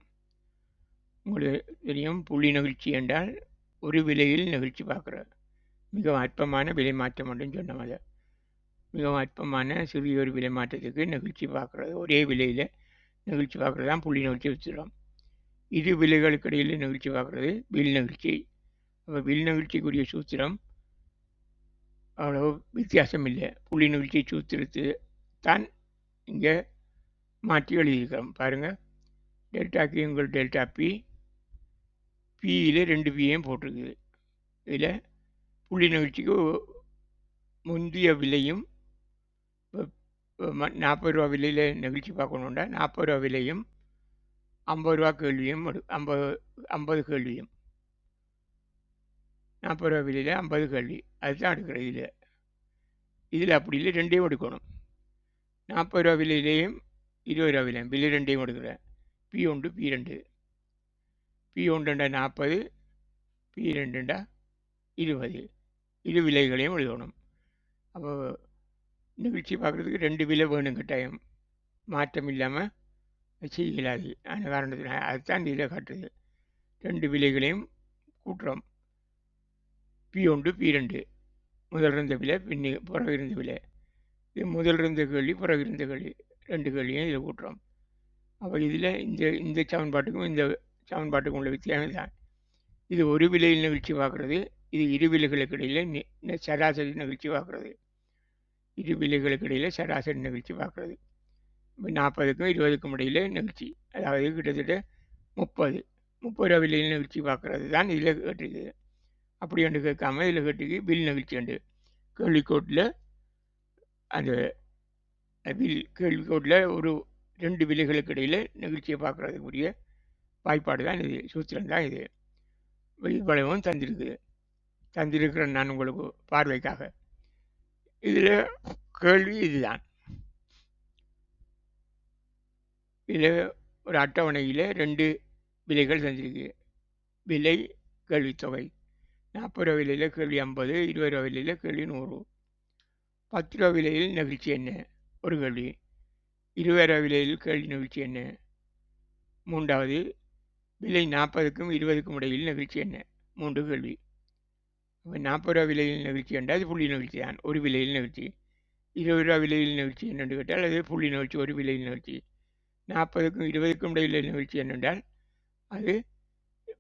உங்களுக்கு தெரியும், புள்ளி நிகழ்ச்சி என்றால் ஒரு விலையில் நிகழ்ச்சி பார்க்குற மிக அற்பமான விலை மாற்றம் அப்படின்னு சொன்ன மாதிரி மிகவும் அற்பமான சிறிய ஒரு விலை மாற்றத்துக்கு நிகழ்ச்சி பார்க்குறது, ஒரே விலையில் நிகழ்ச்சி பார்க்குறது தான் புள்ளி நிகழ்ச்சி சூத்திரம். இரு விலைகளுக்கு இடையில் நிகழ்ச்சி பார்க்குறது வில் நிகழ்ச்சி. அப்போ வில் நிகழ்ச்சிக்குரிய சூத்திரம் அவ்வளோ வித்தியாசம் இல்லை. புள்ளி நிகழ்ச்சி சூத்திரத்து தான் இங்கே மாற்றி எழுதியிருக்கிறோம். பாருங்கள், டெல்டா கியூங்கள் டெல்டா பி, பியில் 2 பியையும் போட்டிருக்குது. இதில் புள்ளி நிகழ்ச்சிக்கு முந்தைய விலையும் 40 ரூபா விலையில் நிகழ்ச்சி பார்க்கணுண்டா 40 ரூபா விலையும் 50 ரூபா கேள்வியும் 50 கேள்வியும் 40 ரூபா விலையில் 50 கேள்வி அதுதான் எடுக்கிறது. இதில் அப்படி இல்லை, ரெண்டையும் எடுக்கணும். 40 ரூபா விலையிலேயும் 20 ரூபா விலையும் விலை ரெண்டையும் எடுக்கிறேன். P1 P2. P1 40, P2 20. இரு விலைகளையும் எழுதணும். அப்போ நிகழ்ச்சி பார்க்குறதுக்கு 2 விலை வேணும் கட்டாயம், மாற்றம் இல்லாமல் செய்யலாது. அந்த காரணத்தில் அதுதான் இதில் காட்டுறது. 2 விலைகளையும் கூட்டுறோம். P1 P2 முதல் இருந்த விலை பிறகு இருந்த விலை. இது முதல் இருந்த கேள்வி பிறகு இருந்த கேள்வி, 2 கேள்வியும் இதில் கூட்டுறோம். அப்போ இதில் இந்த சமன்பாட்டுக்கும் இந்த சமன்பாட்டுக்கும் உள்ள வித்தியாசம் தான். இது ஒரு விலையில் நிகழ்ச்சி பார்க்குறது, இது இரு விலைகளுக்கு இடையில் சராசரி நிகழ்ச்சி பார்க்குறது. இரு விலைகளுக்கு இடையில் சராசரி நிகழ்ச்சி பார்க்குறது. இப்போ 40க்கும் 20க்கும் இடையில் நிகழ்ச்சி, அதாவது கிட்டத்தட்ட 30 ரூபா விலையில் நிகழ்ச்சி பார்க்குறது தான் இதில் கேட்டிருக்குது. அப்படி ஒன்று கேட்காம இதில் கேட்டுக்கு வில் நிகழ்ச்சி உண்டு. கேள்விக்கோட்டில் அந்த கேள்விக்கோட்டில் ஒரு 2 விலைகளுக்கு இடையில் நிகழ்ச்சியை பார்க்குறதுக்குரிய வாய்ப்பாடு தான் இது, சூத்திரம் தான் இது. இவ்வளவும் தந்திருக்கிறேன் நான் உங்களுக்கு பார்வைக்காக. இதில் கேள்வி இதுதான். இதில் ஒரு அட்டவணையில் 2 விலைகள் தந்திருக்கு. விலை கேள்வித்தொகை 40 ரூபா விலையில் கேள்வி 50, 20 ரூபா விலையில் கேள்வி 100. 10 ரூபா விலையில் நிகழ்ச்சி என்ன ஒரு கேள்வி, 20 ரூபா விலையில் கேள்வி நிகழ்ச்சி என்ன. மூன்றாவது விலை 40க்கும் 20க்கும் இடையில் நிகழ்ச்சி என்ன, 3 கேள்வி. 40 ரூபா விலையில் நிகழ்ச்சி என்றால் அது புள்ளி நிகழ்ச்சி தான், ஒரு விலையில் நிகழ்ச்சி. 20 ரூபா விலையில் நிகழ்ச்சி என்னென்று கேட்டால் அது புள்ளி நிகழ்ச்சி, ஒரு விலையில் நிகழ்ச்சி. 40க்கும் 20க்கும் இடையில் நிகழ்ச்சி என்னென்றால் அது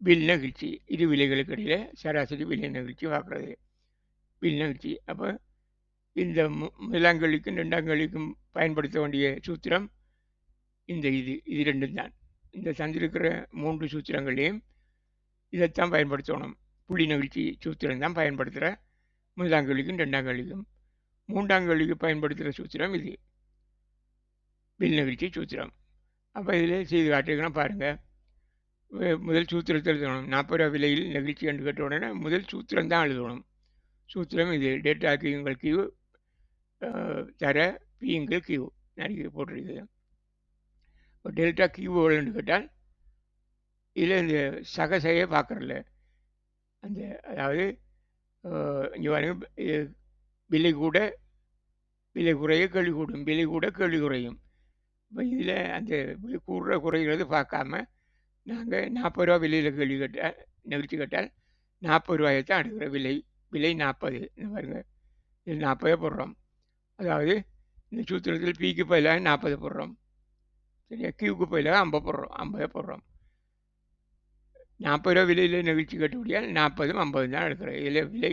வில் நிகழ்ச்சி. இரு விலைகளுக்கு இடையில் சராசரி விலை நிகழ்ச்சி பார்க்குறது வில் நிகழ்ச்சி. அப்போ இந்த முதலாங்கல்விக்கும் ரெண்டாங்கல்விக்கும் பயன்படுத்த வேண்டிய சூத்திரம் இது ரெண்டும் தான். இந்த தந்திருக்கிற 3 சூத்திரங்களையும் இதைத்தான் பயன்படுத்தணும். புள்ளி நிகழ்ச்சி சூத்திரம் தான் பயன்படுத்துகிற முதலாங்கல்விக்கும் ரெண்டாங்கல்விக்கும். மூன்றாங்கல்விக்கு பயன்படுத்துகிற சூத்திரம் இது வில் நிகழ்ச்சி சூத்திரம். அப்போ இதில் செய்து காட்டுகிறோம் பாருங்கள். முதல் சூத்திரத்தை எழுதணும். 40 ரூபா விலையில் நிகழ்ச்சி என்று கேட்ட உடனே முதல் சூத்திரம் தான் எழுதணும். சூத்திரம் இது டேட்டா கியூங்கள் கியூ தர பியுங்கள் கியூ நிறைய போட்டிருக்குது. இப்போ டெல்டா கியூ எவ்வளோன்னு கேட்டால் இதில் இந்த சகசையை பார்க்குறல அந்த அதாவது இங்கே பாருங்க, விலை கூட விலை குறைய கேள்வி கூடும், விலை கூட கேள்வி குறையும். இப்போ இதில் அந்த கூடுற குறைகிறது பார்க்காம நாங்கள் 40 ரூபா விலையில் கேள்வி கேட்டால் நிகழ்ச்சி கேட்டால் 40 ரூபாயை தான் எடுக்கிற விலை 40. பாருங்க, இது 40 போடுறோம். அதாவது இந்த சூத்திரத்தில் பிக்கு பதிலாக 40 போடுறோம். சரியா, கியூக்கு பதிலாக 50 போடுறோம். 40 ரூபா விலையில் நிகழ்ச்சி கட்டுப்படியால் 40ம் 50 தான் எடுக்கிறோம். இதில் விலை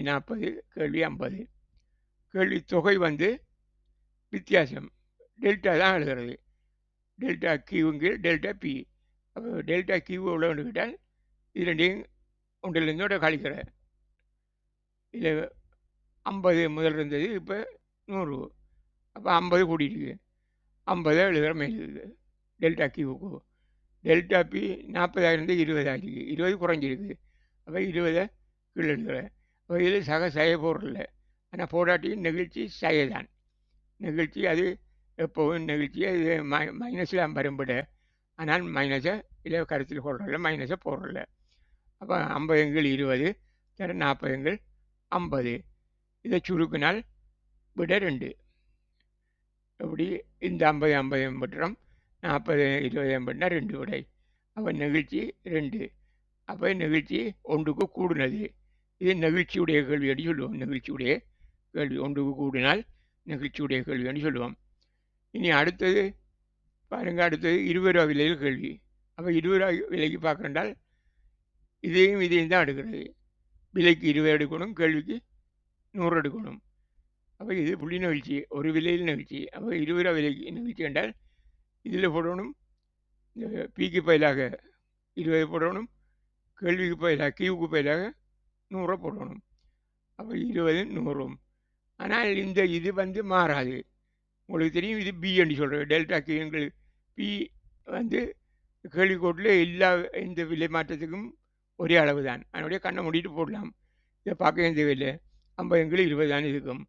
40, கேள்வி 50. கேள்வி தொகை வித்தியாசம் டெல்டா தான் எழுதுறது. டெல்டா கியூங்கு டெல்டா பி. அப்போ டெல்டா கியூ எவ்வளோன்னு கேட்டால் இது ரெண்டையும் ஒன்றிலிருந்தோட கழிக்கிற. இதில் 50 முதல் இருந்தது, இப்போ 100. அப்போ 50 கூட்டியிருக்கு. 50 எழுதுகிற மேல் இருக்குது டெல்டா கியூக்கு. டெல்டா பி 40 இருந்து 20 ஆகிருக்கு. 20 குறைஞ்சிருக்கு. அப்போ 20 கீழே எழுதுகிற. அப்போ இதில் சய போடல. ஆனால் போடாட்டியும் நிகழ்ச்சி சயதான். நிகழ்ச்சி அது எப்போவும் நிகழ்ச்சியை இது மைனஸில் வரும்பட. ஆனால் மைனஸை இல்லை கருத்தில் போடுறதில்ல, மைனஸை போடுறதில்ல. அப்போ 50 20 தர 40 50. இதை சுருக்கினால் விட 2. எப்படி இந்த 50 பட்டுறோம், 40 20 பட்டினா 2 விடை. அப்போ நிகழ்ச்சி 2. அப்போ நிகழ்ச்சி ஒன்றுக்கு கூடுனது. இது நிகழ்ச்சியுடைய கேள்வி அடி சொல்லுவோம். நிகழ்ச்சியுடைய கேள்வி ஒன்றுக்கு கூடினால் நிகழ்ச்சியுடைய கேள்வி அடி சொல்லுவோம். இனி அடுத்தது பாருங்க, அடுத்தது 20 ரூபா விலையில் கேள்வி. அப்போ 20 ரூபா விலைக்கு பார்க்குறால் இதையும் தான் எடுக்கிறது. விலைக்கு 20 எடுக்கணும், கேள்விக்கு 100 எடுக்கணும். அப்போ இது புள்ளி நிகழ்ச்சி, ஒரு விலையில் நிகழ்ச்சி. அப்போ 20 ரூபா விலைக்கு நிகழ்ச்சி என்றால் இதில் போடணும், பிக்கு பதிலாக 20 போடணும், கேள்விக்கு பதிலாக கியூக்கு பதிலாக 100 போடணும். அப்போ 20 100. ஆனால் இது மாறாது. உங்களுக்கு தெரியும், இது பி என்று சொல்கிறேன். டெல்டா கியூங்கள் பி கேள்விக்கோட்டில் எல்லா இந்த விலை மாற்றத்துக்கும் ஒரே அளவு தான். அதனுடைய கண்ணை மூடிட்டு போடலாம். இதை பார்க்க தேவையில்லை. 50 20 தான் இருக்கும்.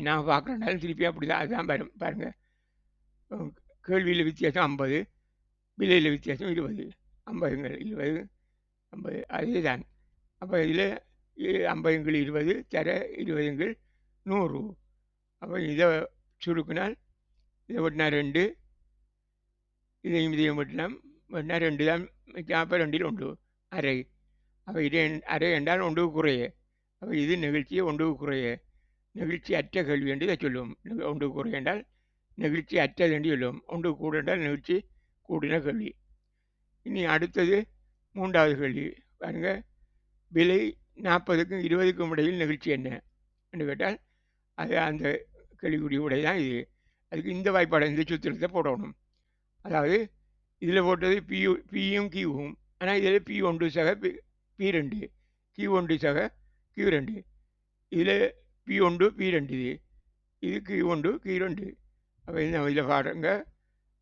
நான் பார்க்குறேன்னாலும் திருப்பி அப்படி தான் அதுதான் வரும். பாருங்கள், கேள்வியில் வித்தியாசம் 50, விலையில் வித்தியாசம் 20. 50 20 50 அதே தான். அப்போ இதில் 50 20 தர 20 100. அப்போ இதை சுருக்கினால் இதை வெட்டினா 2, இதையும் வெட்டலாம். வெட்டினா 2 தான் மிச்சம். அப்போ 2ல் 1 அரை. அப்போ இது அரை என்றால் 1 குறைய. அப்போ இது நிகழ்ச்சியை 1 குறைய. நிகழ்ச்சி அற்ற கேள்வி என்று இதை சொல்லுவோம். 1 குறை என்றால் நிகழ்ச்சி அற்றது என்று சொல்லுவோம். 1 கூட என்றால் நிகழ்ச்சி கூடின கேள்வி. இனி அடுத்தது 3வது கேள்வி பாருங்க. விலை 40க்கும் 20க்கும் இடையில் நிகழ்ச்சி என்ன என்று கேட்டால் அது அந்த கேள்விக்குரிய உடை தான் இது. அதுக்கு இந்த வாய்ப்பாடு இந்த சூத்திரத்தை போடணும். அதாவது இதில் போட்டது பியும் கியூவும். ஆனால் இதில் P1 சக P2, Q1 சக Q2. இதில் P1 P2, இது Q1 Q2. அப்போ இதில் பாருங்க.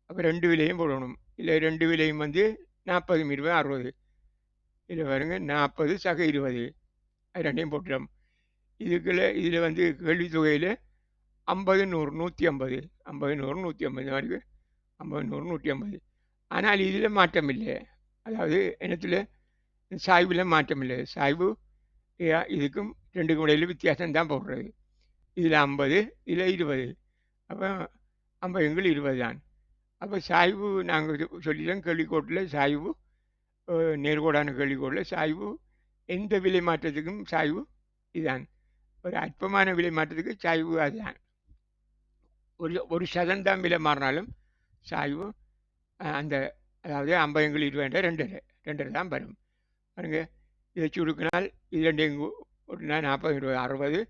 அப்போ 2 விலையும் போடணும். இல்லை 2 விலையும் 40 20 60. இதில் பாருங்க 40 சக 20, அது ரெண்டையும் போட்டுடும். இதில் கேள்வி தொகையில் 50 100 150, 50 100 150 இந்த மாதிரி 50 100 150. ஆனால் இதில் மாற்றம் இல்லை. அதாவது என்னத்தில் சாய்வில் மாற்றம் இல்லை. சாய்வு இதுக்கும் 2க்கும் இடையில் வித்தியாசம் தான் போடுறது. இதில் 50, இதில் 20. அப்போ 50 20 தான். அப்போ சாய்வு நாங்கள் சொல்லிட்டோம். கேள்விக்கோட்டில் சாய்வு நேர்கோடான கேள்விக்கோட்டில் சாய்வு எந்த விலை மாற்றத்துக்கும் சாய்வு இதுதான். ஒரு அற்பமான விலை மாற்றத்துக்கு சாய்வு அதுதான். ஒரு சதம் விலை மாறினாலும் சாய்வு அந்த அதாவது 50 20 ரெண்டரை தான் வரும். பாருங்க, இதை சுருக்கினால் இது ரெண்டையும் கூட்டினா 40 20 60,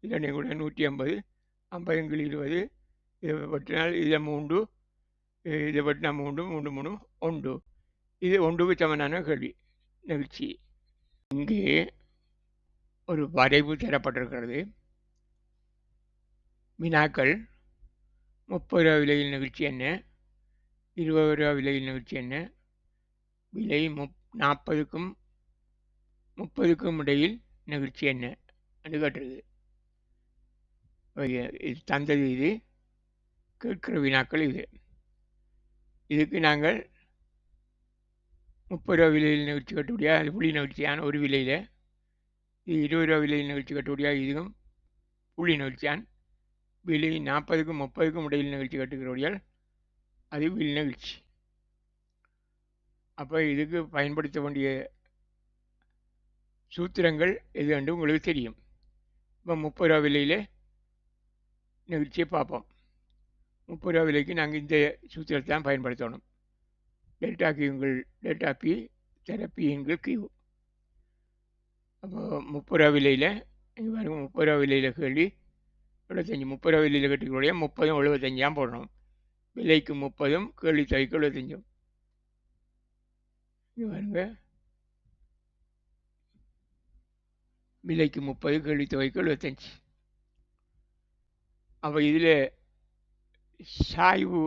இது ரெண்டையும் கூட 150, 50 20, இதை வெட்டினால் இதை 3, இதை வெட்டினா 3 3 3 1. இது 1க்கு சமனான கேள்வி நிகழ்ச்சி. இங்கே ஒரு வரைவு தரப்பட்டிருக்கிறது. வினாக்கள் 30 ரூபா விலையில் நிகழ்ச்சி என்ன, 20 ரூபா விலையில் நிகழ்ச்சி என்ன, விலை 40க்கும் 30க்கும் இடையில் நிகழ்ச்சி என்ன என்று கேட்டிருக்கு. இது தந்தது, இது கேட்கிற வினாக்கள். இதுக்கு நாங்கள் 30 ரூபா விலையில் நிகழ்ச்சி கட்டுப்படியா, அது புள்ளி நிகழ்ச்சியான ஒரு விலையில். இது 20 ரூபா விலையில் நிகழ்ச்சி கட்டுப்படியா, இதுவும் புள்ளி நிகழ்ச்சியான். விலை 40க்கும் 30க்கும் இடையில் நிகழ்ச்சி கட்டுகிறபடியால் அது வில் நிகழ்ச்சி. அப்போ இதுக்கு பயன்படுத்த வேண்டிய சூத்திரங்கள் எது என்று உங்களுக்கு தெரியும். இப்போ 30 ரூபா விலையில் நிகழ்ச்சியை பார்ப்போம். 30 ரூபா விலைக்கு நாங்கள் இந்த சூத்திரத்தை தான் பயன்படுத்தணும். டெல்டா கியூங்கள் டெல்டா பி தெரப்பி எங்கள் கியூ. அப்போ 30 ரூபா விலையில் இங்கே பாருங்கள், 30 ரூபா விலையில் கேள்வி 75. 30 ரூபா விலையில் கட்டுக்கூடிய 30 75 போடணும். விலைக்கு 30 கேள்வி தொகைக்கு 75. இங்கே பாருங்க, விலைக்கு 30 கேள்வி தொகைக்கு 75. அப்போ இதில் சாய்வு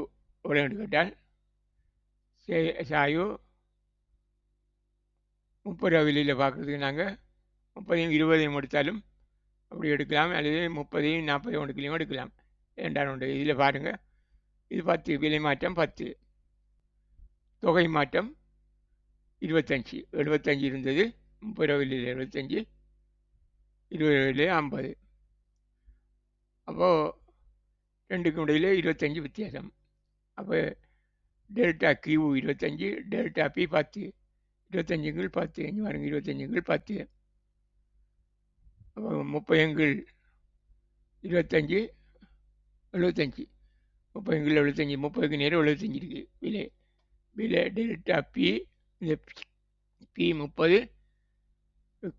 எவ்வளோ கேட்டால் சாய்வு 30 ரூபா விலையில் பார்க்குறதுக்கு நாங்கள் 30 20 எடுத்தாலும் அப்படி எடுக்கலாம், அல்லது 30 40 ஒன்றுக்குலையும் எடுக்கலாம். 2 உண்டு. இதில் பாருங்கள், இது 10, விலை மாற்றம் 10, தொகை மாற்றம் 25. 75 இருந்தது, 30 ரூபா விலையில் 75, 20 ரூபா விலையில் 50. அப்போது ரெண்டுக்கும் இடையில் 25 வித்தியாசம். அப்போ டெல்டா கியூ 25, டெல்டா பி 10. 25 10 இங்கே பாருங்க, 25 10. அப்போ 30 25 75. 30 75, 30க்கு நேரம் 75 இருக்குது விலை. விலை டெல்டா பி, இந்த பி 30,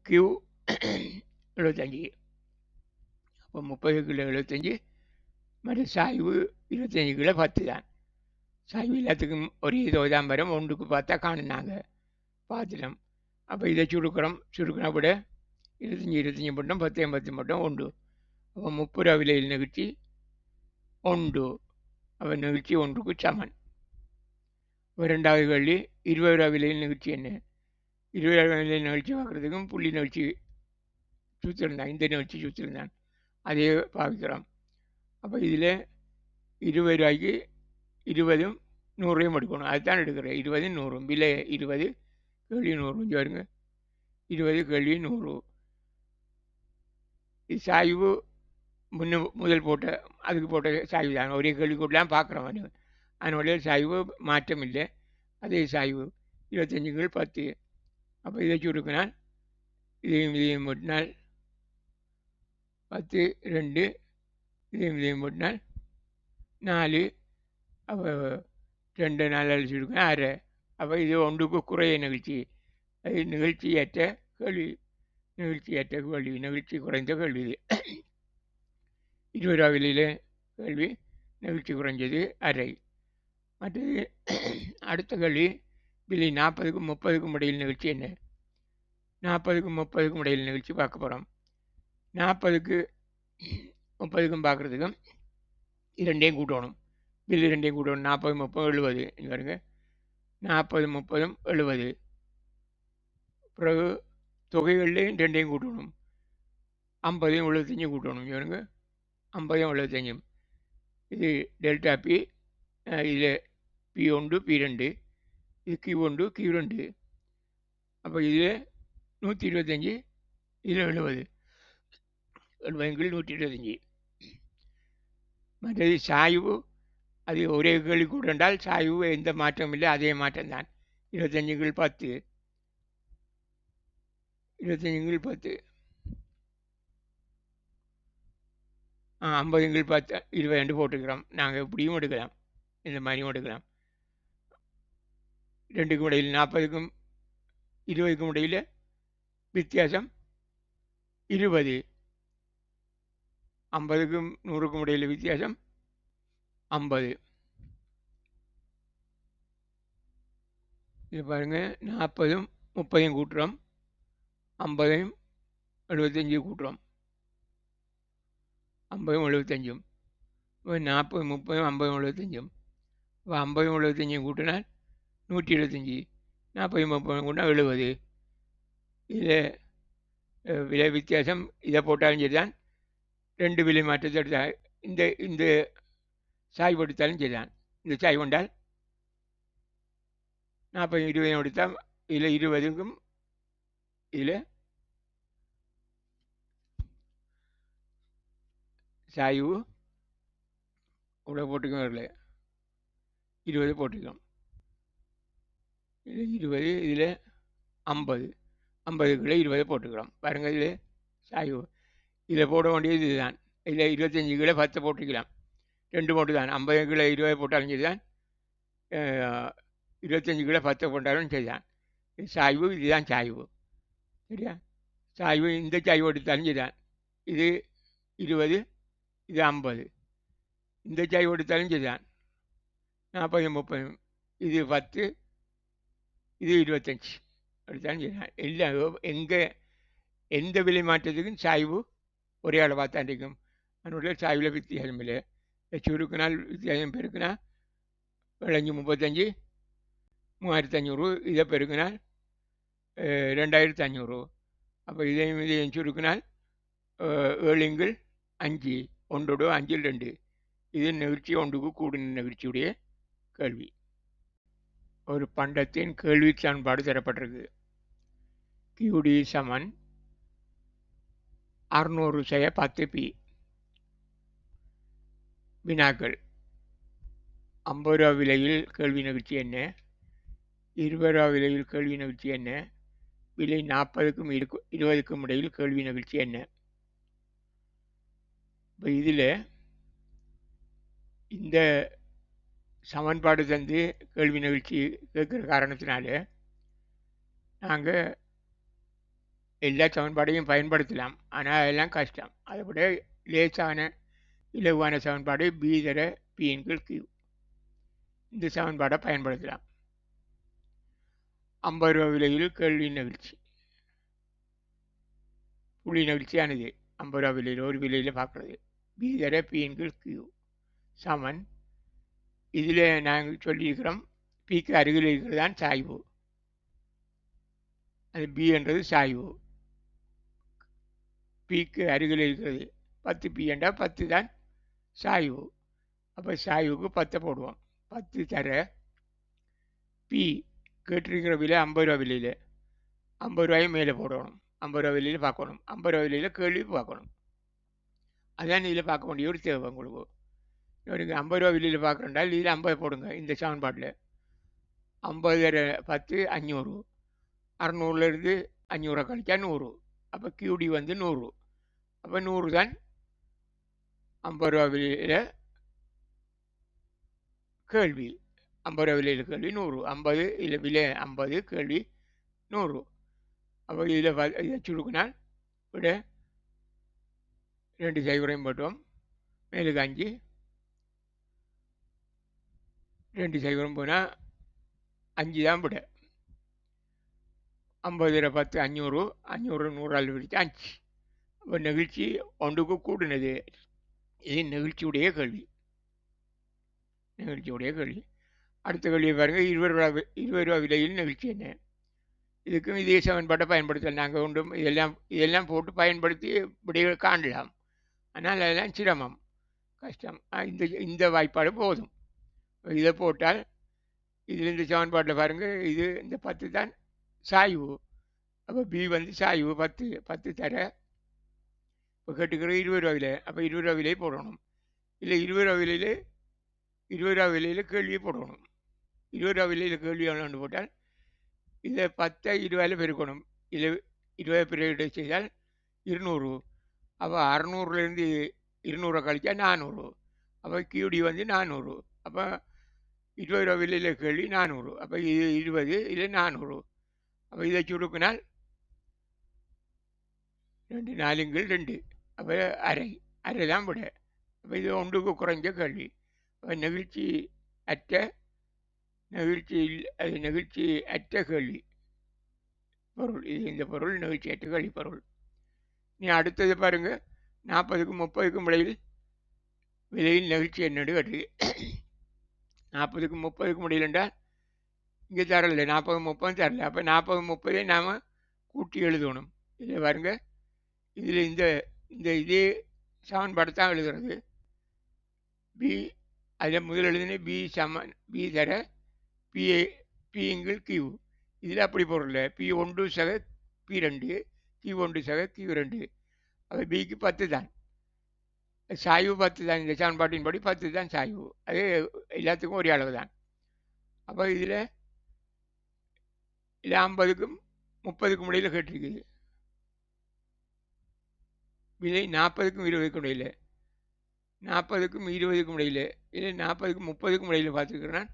கியூ 75. அப்போ 30 75, மற்ற சாய்வு 25 10 தான். சாய்வு எல்லாத்துக்கும் ஒரே இதோ தான் வரும். ஒன்றுக்கு பார்த்தா காணுனாங்க பார்த்துட்டோம். அப்போ இதை சுருக்கினா விட 25 மட்டும் 10 80 மட்டும் 1. அப்போ 30 ரூபா விலையில் நிகழ்ச்சி 1. அப்போ நிகழ்ச்சி 1க்கு சமன். ரெண்டாவது கேள்வி, 20 ரூபா விலையில் நிகழ்ச்சி என்ன. 20 ரூபா விலையில் நிகழ்ச்சி பார்க்குறதுக்கும் புள்ளி நிகழ்ச்சி சூத்திருந்தான், இந்த நிகழ்ச்சி சூத்திருந்தான், அதே பாவிக்கிறோம். அப்போ இதில் 20 ரூபாய்க்கு 20 100 எடுக்கணும். அதுதான் எடுக்கிறேன். 20 100, விலை 20 கேள்வி 100. பாருங்க, 20 கேள்வி 100. இது சாய்வு முதல் போட்ட அதுக்கு போட்ட சாய்வு தான். ஒரே கேள்வி கூட்டலாம் பார்க்குறோம். அதனுடைய சாய்வு மாற்றம் இல்லை, அதே சாய்வு 25 10. அப்போ இதை சுருக்கினால் இதையும் போட்டினால் 10 2, இதையும் போட்டினால் 4. அப்போ 2 4 சுருக்கினா 6. அப்போ இது 1க்கு குறைய நிகழ்ச்சி. அது நிகழ்ச்சியற்ற கேள்வி, நிகழ்ச்சி குறைந்த கேள்வி. இது 20 ரூபா விலையில் கேள்வி நிகழ்ச்சி குறைஞ்சது அரை. மற்றது அடுத்த கேள்வி, விலை 40க்கும் 30க்கும் இடையில் நிகழ்ச்சி என்ன. 40க்கும் 30க்கும் இடையில் நிகழ்ச்சி பார்க்க போகிறோம். 40க்கும் 30க்கும் பார்க்குறதுக்கும் இரண்டையும் கூட்டணும். விலை ரெண்டையும் கூட்டணும். 40 30 70. இங்கே பாருங்க, 40 30 70. பிறகு தொகைகள்லேயும் ரெண்டையும் கூட்டணும். 50 75 கூட்டணும். இங்கே பாருங்க, 50 75. இது டெல்டா பி, இதில் P1 P2, இது Q1 Q2. அப்போ இதில் 125, இதில் 70. 70 125. மற்றது சாய்வு அது ஒரே கேள்வி கூட என்றால் சாய்வு எந்த மாற்றமும் இல்லை, அதே மாற்றம்தான். 25 10, 25 10 50 10 22 போட்டுக்கிறோம். நாங்கள் இப்படியும் எடுக்கலாம், இந்த மாதிரியும் எடுக்கலாம். ரெண்டுக்கும் இடையில் 40க்கும் 20க்கும் இடையில் வித்தியாசம் 20. 50க்கும் 100க்கும் இடையில் வித்தியாசம் 50. இது பாருங்கள், 40ம் 30யும் கூட்டுறோம், 50யும் 75 கூட்டுறோம், 50ம் 75. 40 30 50 75. இப்போ 50 75 கூட்டினால் 175. 40 30 கூட்டினா 70. இதில் விலை வித்தியாசம் இதை போட்டாலும் சரி தான், ரெண்டு விலை மாற்றத்தை எடுத்தால் இந்த இந்த சாய் எடுத்தாலும் சரி தான். இந்த சாய் கொண்டால் 40 20 எடுத்தால் இதில் 20க்கும் இதில் சாய்வு இவ்வளோ போட்டுக்கோம், வரல 20 போட்டுக்கோம். இதில் 20, இதில் 50, 50க்குள்ளே 20 போட்டுக்கிறோம். பாருங்கள், இதில் சாய்வு இதில் போட வேண்டியது இதுதான். இதில் 25 கிலோ 10 போட்டுக்கலாம், ரெண்டு போட்டு தான். 50 கிலோ 20 போட்டாலும் சரி தான், 25 கிலோ 10 போட்டாலும் சரி தான். இது சாய்வு, இதுதான் சாய்வு. சரியா? சாய்வு இந்த சாய்வு எடுத்தாலும் சரி தான். இது 20, இது 50. இந்த சாய்வு எடுத்தாலும் சரி தான். 40 30, இது 10, இது 25 எடுத்தாலும் சரி தான். எல்லாம் எங்கே எந்த விலை மாற்றத்துக்கும் சாய்வு ஒரே அளவாக தான் இருக்கும். அதனுடைய சாய்வில் வித்தியாசம் இல்லை. சுருக்குனால் வித்தியாசம் பெருக்குனா 735 3500, இதை பெருக்கினால் 2500. அப்போ இதையும் சுருக்கினால் 7 5 1 5 2. இது நிகழ்ச்சி ஒன்றுக்கு கூடின நிகழ்ச்சியுடைய கேள்வி. ஒரு பண்டத்தின் கேள்வி சமன்பாடு தரப்பட்டிருக்கு. QD சமன் 600 செய்ய 10p. வினாக்கள்: 50 ரூபா விலையில் கேள்வி நிகழ்ச்சி என்ன? 20 ரூபா விலையில் கேள்வி நிகழ்ச்சி என்ன? விலை 40க்கும் 20க்கும் இடையில் கேள்வி நிகழ்ச்சி என்ன? இப்போ இதில் இந்த சமன்பாடு தந்து கேள்வி நிகழ்ச்சி கேட்குற காரணத்தினால நாங்கள் எல்லா சமன்பாடையும் பயன்படுத்தலாம். ஆனால் அதெல்லாம் கஷ்டம். அதை விட லேசான இலகுவான சமன்பாடு B தர P/Q. இந்த சமன்பாடை பயன்படுத்தலாம். 50 ரூபா விலையில் கேள்வி நிகழ்ச்சி புள்ளி நிகழ்ச்சியானது 50 ரூபா விலையில் ஒரு விலையில் பார்க்குறது. B தர P/Q சமன், இதில் நாங்கள் சொல்லியிருக்கிறோம் Pக்கு அருகில் இருக்கிறது தான் சாய்வு. அது B என்றது சாய்வு. Pக்கு அருகில் இருக்கிறது 10P என்றால் 10 தான் சாய்வு. அப்போ சாய்வுக்கு 10 போடுவோம். 10 தர P கேட்டிருக்கிற விலை 50 ரூபா விலையில் 50 ரூபாயும் மேலே போடணும். 50 ரூபா விலையில் பார்க்கணும். 50 ரூபா விலையில் கேள்வி பார்க்கணும். அதான் இதில் பார்க்க வேண்டிய ஒரு தேவை உங்களுக்கு. நீங்கள் 50 ரூபா விலையில் பார்க்குறேன்டால் இதில் 50 போடுங்க. இந்த சமன்பாட்டில் 50 தர 10 500. 600லேருந்து 500 கழிச்சா 100. அப்போ QD வந்து 100. அப்போ 100 தான் 50 ரூபா விலையில் கேள்வி. 50 ரூபா விலையில் கேள்வி 100. 50 இதில் விலை 50, கேள்வி 100. அப்போ இதில் இதை சுருக்கினால் விட 2 சைவரையும் போட்டோம். மேலுக்கு 5, 2 சைவரம் போனால் 5 தான் விட. 50 தர 10 500. 500 100ஆல் பிரித்து 5. அப்போ நிகழ்ச்சி ஒன்றுக்கு கூடினது. இது நிகழ்ச்சியுடைய கேள்வி. நிகழ்ச்சியுடைய கேள்வி. அடுத்த கேள்வியை பாருங்கள். 20 ரூபா விலையில் நிகழ்ச்சி என்ன? இதுக்கும் இதே சமன்பாட்டை பயன்படுத்தலாம். நாங்கள் ஒன்றும் இதெல்லாம் போட்டு பயன்படுத்தி விடைகளை காணலாம். ஆனால் அதெல்லாம் சிரமம், கஷ்டம். இந்த வாய்ப்பாடு போதும். இதை போட்டால் இதில் இந்த சமன்பாட்டில் பாருங்கள், இது இந்த 10 தான் சாய்வு. அப்போ B வந்து சாய்வு 10 தர இப்போ கேட்டுக்கிற 20 ரூபா விலை. அப்போ 20 ரூபா விலையை போடணும். இல்லை 20 ரூபா விலையில் கேள்வியை போடணும். 20 ரூபா விலையில் கேள்வி எவ்வளோன்னு போட்டால் இதை 10 20 பெருக்கணும். இதில் 20 பிறகு செய்தால் 200. அப்போ 600லேருந்து 200 கழிச்சா 400. அப்போ கியூடி வந்து 400. அப்போ 20 ரூபா விலையில் கேள்வி 400. அப்போ இது 20 இது 400. அப்போ இதை சுருக்கினால் 2 4 2. அப்போ அரை அரை தான் விட. அப்போ இது ஒன்றுக்கு குறைஞ்ச கேள்வி. அப்போ நெகிழ்ச்சி அற்ற கேள்வி பொருள். இது இந்த பொருள் நெகிழ்ச்சி அற்ற கேள்வி பொருள். நீ அடுத்தது பாருங்க, 40க்கும் 30க்கும் இடையில் விலையில் நெகிழ்ச்சி என்னடு கட்டு. 40க்கும் 30க்கும் இடையில் என்றால் இங்கே தரல, 40 30 தரல. அப்போ 40 30 நாம் கூட்டி எழுதணும். இதில் பாருங்க, இதில் இந்த இந்த இதே சமன்பாடு தான் எழுதுறது. பி அதில் முதல் எழுதின பி சமன் பி தர பிங்கிள் கியூ. இதில் அப்படி பொருள் P1 சக P2, Q1 சக Q2. அது பிக்கு 10 தான், சாய்வு 10 தான். இந்த சமன்பாட்டின் படி 10 தான் சாய்வு. அது எல்லாத்துக்கும் ஒரே அளவு தான். அப்போ இதில் 50க்கும் 30க்கும் இடையில் கேட்டிருக்குது. விலை 40க்கும் 20க்கும் இடையில், 40க்கும் 20க்கும் இடையில், இல்லை 40க்கும் 30க்கும் இடையில் பார்த்துருக்குறேன்.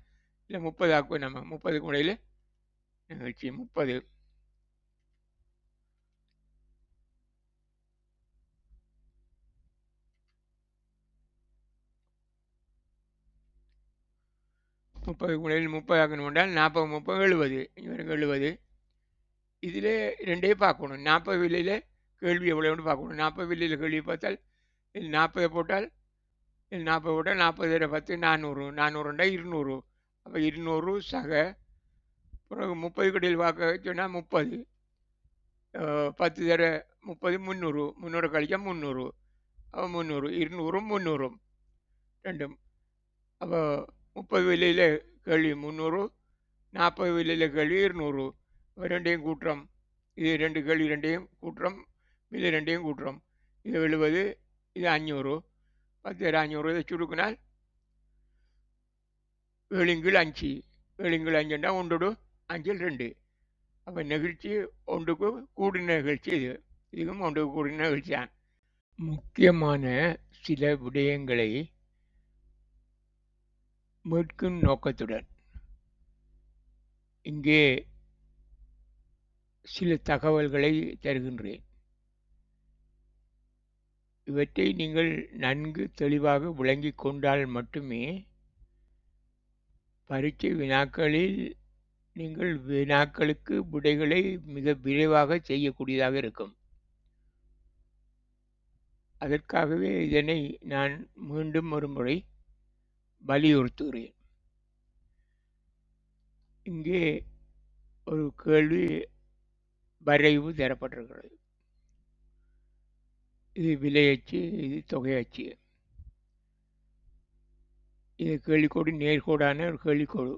இல்லை 30 ஆக்குவோம். நம்ம 30க்கும் இடையில் நிகழ்ச்சி 30. முறையில் 30 ஆக்கணும் என்றால் 40 30 70. இவருக்கு 70. இதில் ரெண்டே பார்க்கணும். 40 விலையில் கேள்வி எவ்வளோன்னு பார்க்கணும். 40 விலையில் கேள்வி பார்த்தால் இதில் 40 போட்டால் 40 போட்டால் 40 10 400. 400 200. அப்போ 200 சக பிறகு 30 கடையில் பார்க்க சொன்னால் 30. 10 தர 30 300. 300 கழிச்சா 300. அப்போ 300 200 300 ரெண்டும். அப்போ 30 விலையில் கேள்வி 300, 40 விலையில் கேள்வி 200. ரெண்டையும் கூட்டுறோம். இது 2 கேள்வி ரெண்டையும் கூட்டுறோம், விலை ரெண்டையும் கூட்டுறோம். இது 70, இது 500. 10 500. இதை சுருக்கினால் 7x5. 7x5 1 5 2. அப்போ நெகிழ்ச்சி ஒன்றுக்கு கூடின நிகழ்ச்சி. இதுவும் ஒன்றுக்கு கூடின நிகழ்ச்சி தான். முக்கியமான சில விடயங்களை மீட்கும் நோக்கத்துடன் இங்கே சில தகவல்களை தருகின்றேன். இவற்றை நீங்கள் நன்கு தெளிவாக விளங்கி கொண்டால் மட்டுமே பரீட்சை வினாக்களில் நீங்கள் வினாக்களுக்கு விடைகளை மிக விரைவாக செய்யக்கூடியதாக இருக்கும். அதற்காகவே இதனை நான் மீண்டும் ஒரு முறை வலியுறுத்துகிறேன். இங்கே ஒரு கேள்வி வரைவு தரப்பட்டிருக்கிறது. இது விலையச்சு, இது தொகையச்சு. இது கேள்விக்கோடு நேர்கோடான ஒரு கேள்விக்கோடு.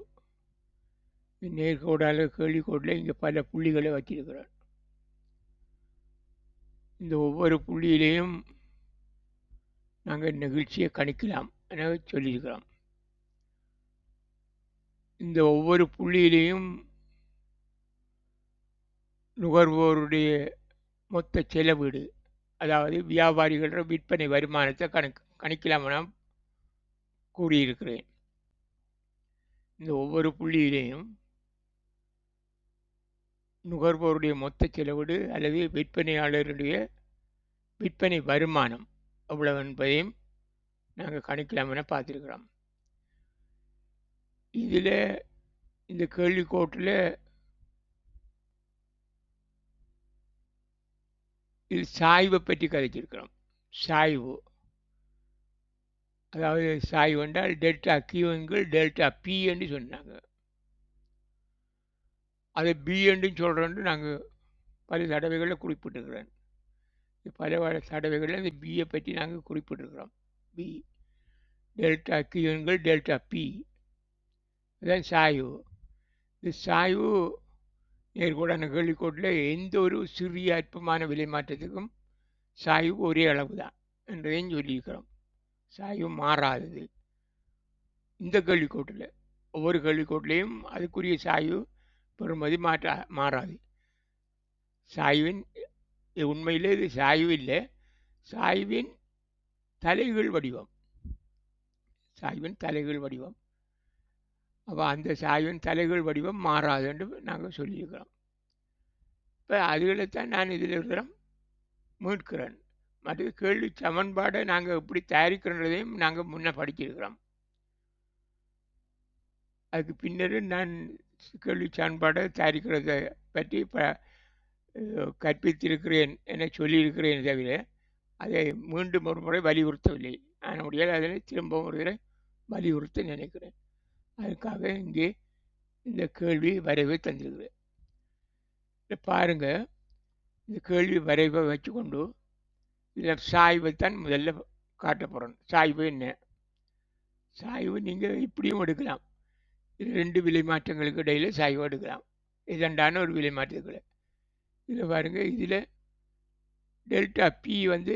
நேர்கோடான கேள்விக்கோடில் இங்கே பல புள்ளிகளை வச்சிருக்கிறார். இந்த ஒவ்வொரு புள்ளியிலையும் நாங்கள் நெகிழ்ச்சியை கணிக்கலாம் என சொல்லியிருக்கிறோம். இந்த ஒவ்வொரு புள்ளியிலையும் நுகர்வோருடைய மொத்த செலவீடு, அதாவது வியாபாரிகள விற்பனை வருமானத்தை கணிக்கலாம் என கூறியிருக்கிறேன். இந்த ஒவ்வொரு புள்ளியிலையும் நுகர்வோருடைய மொத்த செலவீடு அல்லது விற்பனையாளருடைய விற்பனை வருமானம் எவ்வளவு என்பதையும் நாங்கள் கணிக்கலாம் என பார்த்துருக்கிறோம். இதில் இந்த கேள்விக்கோட்டில் இது சாய்வை பற்றி கதைச்சிருக்கிறோம். சாய்வு, அதாவது சாய்வு என்றால் டெல்டா கியூங்கள் டெல்டா பி என்று சொன்னாங்க. அதை பி என்று சொல்கிறோன்னு நாங்கள் பல தடவைகளில் குறிப்பிட்டிருக்கிறேன். பல தடவைகளில் இந்த பியை பற்றி நாங்கள் குறிப்பிட்டிருக்கிறோம். பி டெல்டா கியூங்கள் டெல்டா பி, இதுதான் சாய்வு. இந்த சாய்வு நேர்கோடான கேள்விக்கோட்டில் எந்த ஒரு சிறிய அற்பமான விலை மாற்றத்துக்கும் சாய்வு ஒரே அளவு தான் என்றதையும் சொல்லியிருக்கிறோம். சாய்வு மாறாதது. இந்த கேள்விக்கோட்டில் ஒவ்வொரு கேள்விக்கோட்டிலையும் அதுக்குரிய சாய்வு பெறுமதி மாறாது. சாய்வின் உண்மையிலே இது சாய்வு இல்லை, சாய்வின் தலைகீழ் வடிவம். சாய்வின் தலைகீழ் வடிவம். அப்போ அந்த சாய்வின் தலைகீழ் வடிவம் மாறாது என்று நாங்கள் சொல்லியிருக்கிறோம். இப்போ அதுகளைத்தான் நான் இதில் இருக்கிறோம் மீட்கிறேன். மற்றது கேள்வி சமன்பாடை நாங்கள் எப்படி தயாரிக்கிறதையும் நாங்கள் முன்னே படிச்சிருக்கிறோம். அதுக்கு பின்னர் நான் கேள்வி சமன்பாடை தயாரிக்கிறதை பற்றி இப்போ கற்பித்திருக்கிறேன் என சொல்லியிருக்கிறேன் தவிர அதை மீண்டும் ஒரு முறை வலியுறுத்தவில்லை. நான் முடியாது அதில் திரும்பவும் ஒரு முறை வலியுறுத்த நினைக்கிறேன். அதுக்காக இங்கே இந்த கேள்வி வரைவை தந்திருக்கிறேன். பாருங்கள், இந்த கேள்வி வரைவை வச்சுக்கொண்டு இதில் சாய்வைத்தான் முதல்ல காட்ட போகிறோம். சாய்வு என்ன? சாய்வு நீங்கள் இப்படியும் எடுக்கலாம். இது 2 விலை மாற்றங்களுக்கு இடையில் சாய்வு எடுக்கலாம். இதண்டான ஒரு விலை மாற்றத்துக்குள்ள இதில் பாருங்கள், இதில் டெல்டா பி வந்து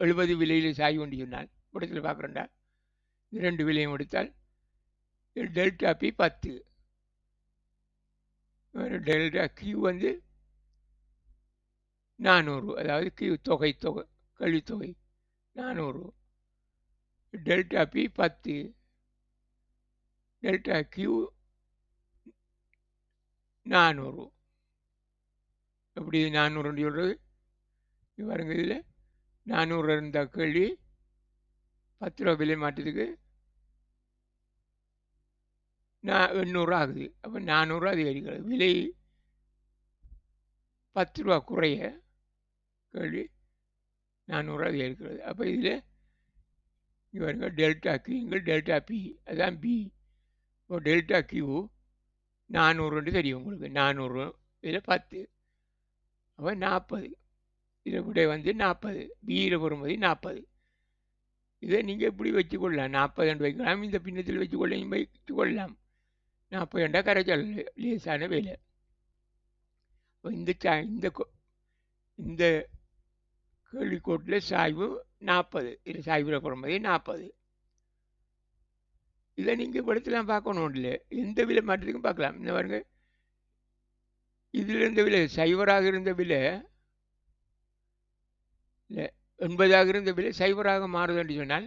70 விலையில் சாய்வு ஒன்று சொன்னால் படத்தில் பார்க்குறேன்டா, இது 2 விலையும் எடுத்தால் டெல்டா பி 10, டெல்டா கியூ வந்து 400, அதாவது கியூ தொகை கல்வித்தொகை 400, டெல்டா பி 10, டெல்டா கியூ 400. எப்படி 400 சொல்கிறது? பாருங்க, இதில் 400 இருந்த கேள்வி 10 ரூபா விலை மாற்றத்துக்கு 800 ஆகுது. அப்போ 400 அதிகரிக்கிறது. விலை 10 ரூபா குறைய கேள்வி 400 அதிகரிக்கிறது. அப்போ இதில் இங்கே பாருங்க, டெல்டா கியூங்கள் டெல்டா பி, அதுதான் பி. இப்போ டெல்டா கியூ 400 தெரியும் உங்களுக்கு. 400 இதில் 10, அப்போ 40. இதில் விட வந்து 40, பியில் வரும்போது 40. இதை நீங்கள் எப்படி வச்சுக்கொள்ளலாம்? 40 வைக்கலாம், இந்த பின்னத்தில் வச்சுக்கொள்ளலாம். 40 கரைச்சல் லேசான வேலை. இந்த கேள்விக்கோட்டில் சாய்வு 40, இது சாய்வில் வரும்போது 40. இதை நீங்கள் படத்தெல்லாம் பார்க்கணும் இல்லை, எந்த விலை மாற்றத்துக்கும் பார்க்கலாம். இந்த பாருங்க, இதில் இருந்த விலை சைவராக இருந்த விலை இல்லை 80 இருந்த விலை சைவராக மாறுது என்று சொன்னால்,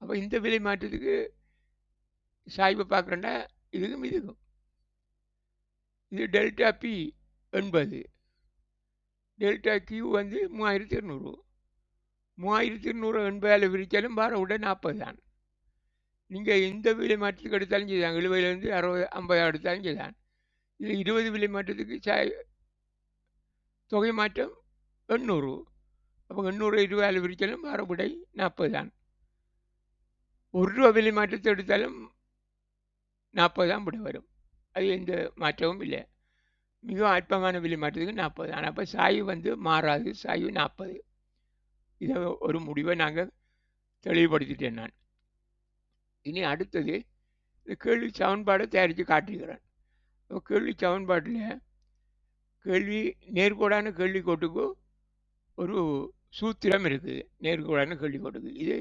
அப்போ இந்த விலை மாற்றத்துக்கு சாய்வை பார்க்குறேன்னா இதுக்கும் இது டெல்டா பி 80, டெல்டா கியூ வந்து 3200. 3200 80 விரிச்சாலும் பார விட 40 தான். நீங்கள் எந்த விலை மாற்றத்துக்கு எடுத்தாலும் செய்தான், 70 60 50 எடுத்தாலும் செய்தான். இதில் 20 விலை மாற்றத்துக்கு தொகை மாற்றம் 800. அப்போ 800 20 விரிச்சாலும் பார விடை 40 தான். 1 ரூபா விலை மாற்றத்தை எடுத்தாலும் 40 தான் விட வரும். அது எந்த மாற்றமும் இல்லை. மிக அற்பமான விலை மாற்றத்துக்கு 40 தான். அப்போ சாய்வு வந்து மாறாது, சாய்வு 40. இதை ஒரு முடிவை நாங்கள் தெளிவுபடுத்திட்டேன் நான். இனி அடுத்தது இந்த கேள்வி சமன்பாடை தயாரித்து காட்டுகிறேன். கேள்வி சமன்பாட்டில் கேள்வி நேர்கோடான கேள்விக்கோட்டுக்கு ஒரு சூத்திரம் இருக்குது. நேர்கோடான கேள்விக்கோட்டுக்கு இது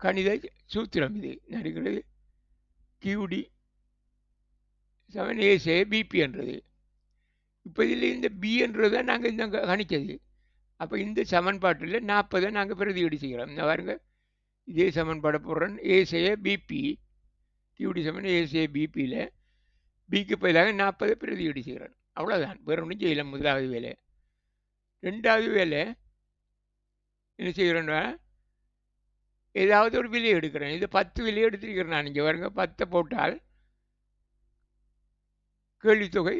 கணித சூத்திரம். இது நடக்கிறது கியூடி சமன் ஏசே பிபி என்றது. இப்போ இதில் இந்த பி என்றது தான் நாங்கள் இந்த கணிச்சது. அப்போ இந்த சமன்பாட்டில் 40 நாங்கள் பிரதியீடு செய்கிறோம். இந்த பாருங்க, இதே சமன்பாடை போடுறோம். ஏசே பிபி கியூடி சமன் ஏசே பிபியில் பிக்கு பதிலாக 40 பிரதியீடு செய்கிறோம். அவ்வளோதான், வேறு ஒன்றும் செய்யலை. முதலாவது வேலை. ரெண்டாவது வேலை என்ன செய்கிறோன்னா, ஏதாவது ஒரு விலை எடுக்கிறேன். இது 10 விலை எடுத்துருக்கிறேன் நான். இங்கே பாருங்க, 10 போட்டால் கேள்வித்தொகை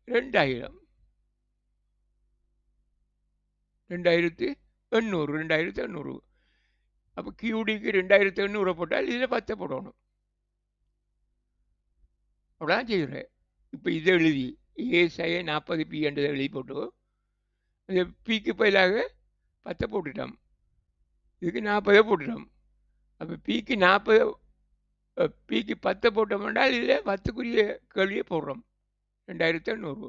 2000, 2800. அப்போ கியூடிக்கு 2800 போட்டால் இதில் 10 போடணும். அவ்வளோதான் செய்கிறேன். இப்போ இதை எழுதி ஏசாய 40 பி என்றதை எழுதி போட்டு அந்த பிக்கு பதிலாக 10 போட்டுட்டோம், இதுக்கு 40 போட்டுட்டோம். அப்போ பிக்கு 40 பிக்கு 10 போட்டோம்னால் இதில் 10க்குரிய கேள்வியை போடுறோம் 2800.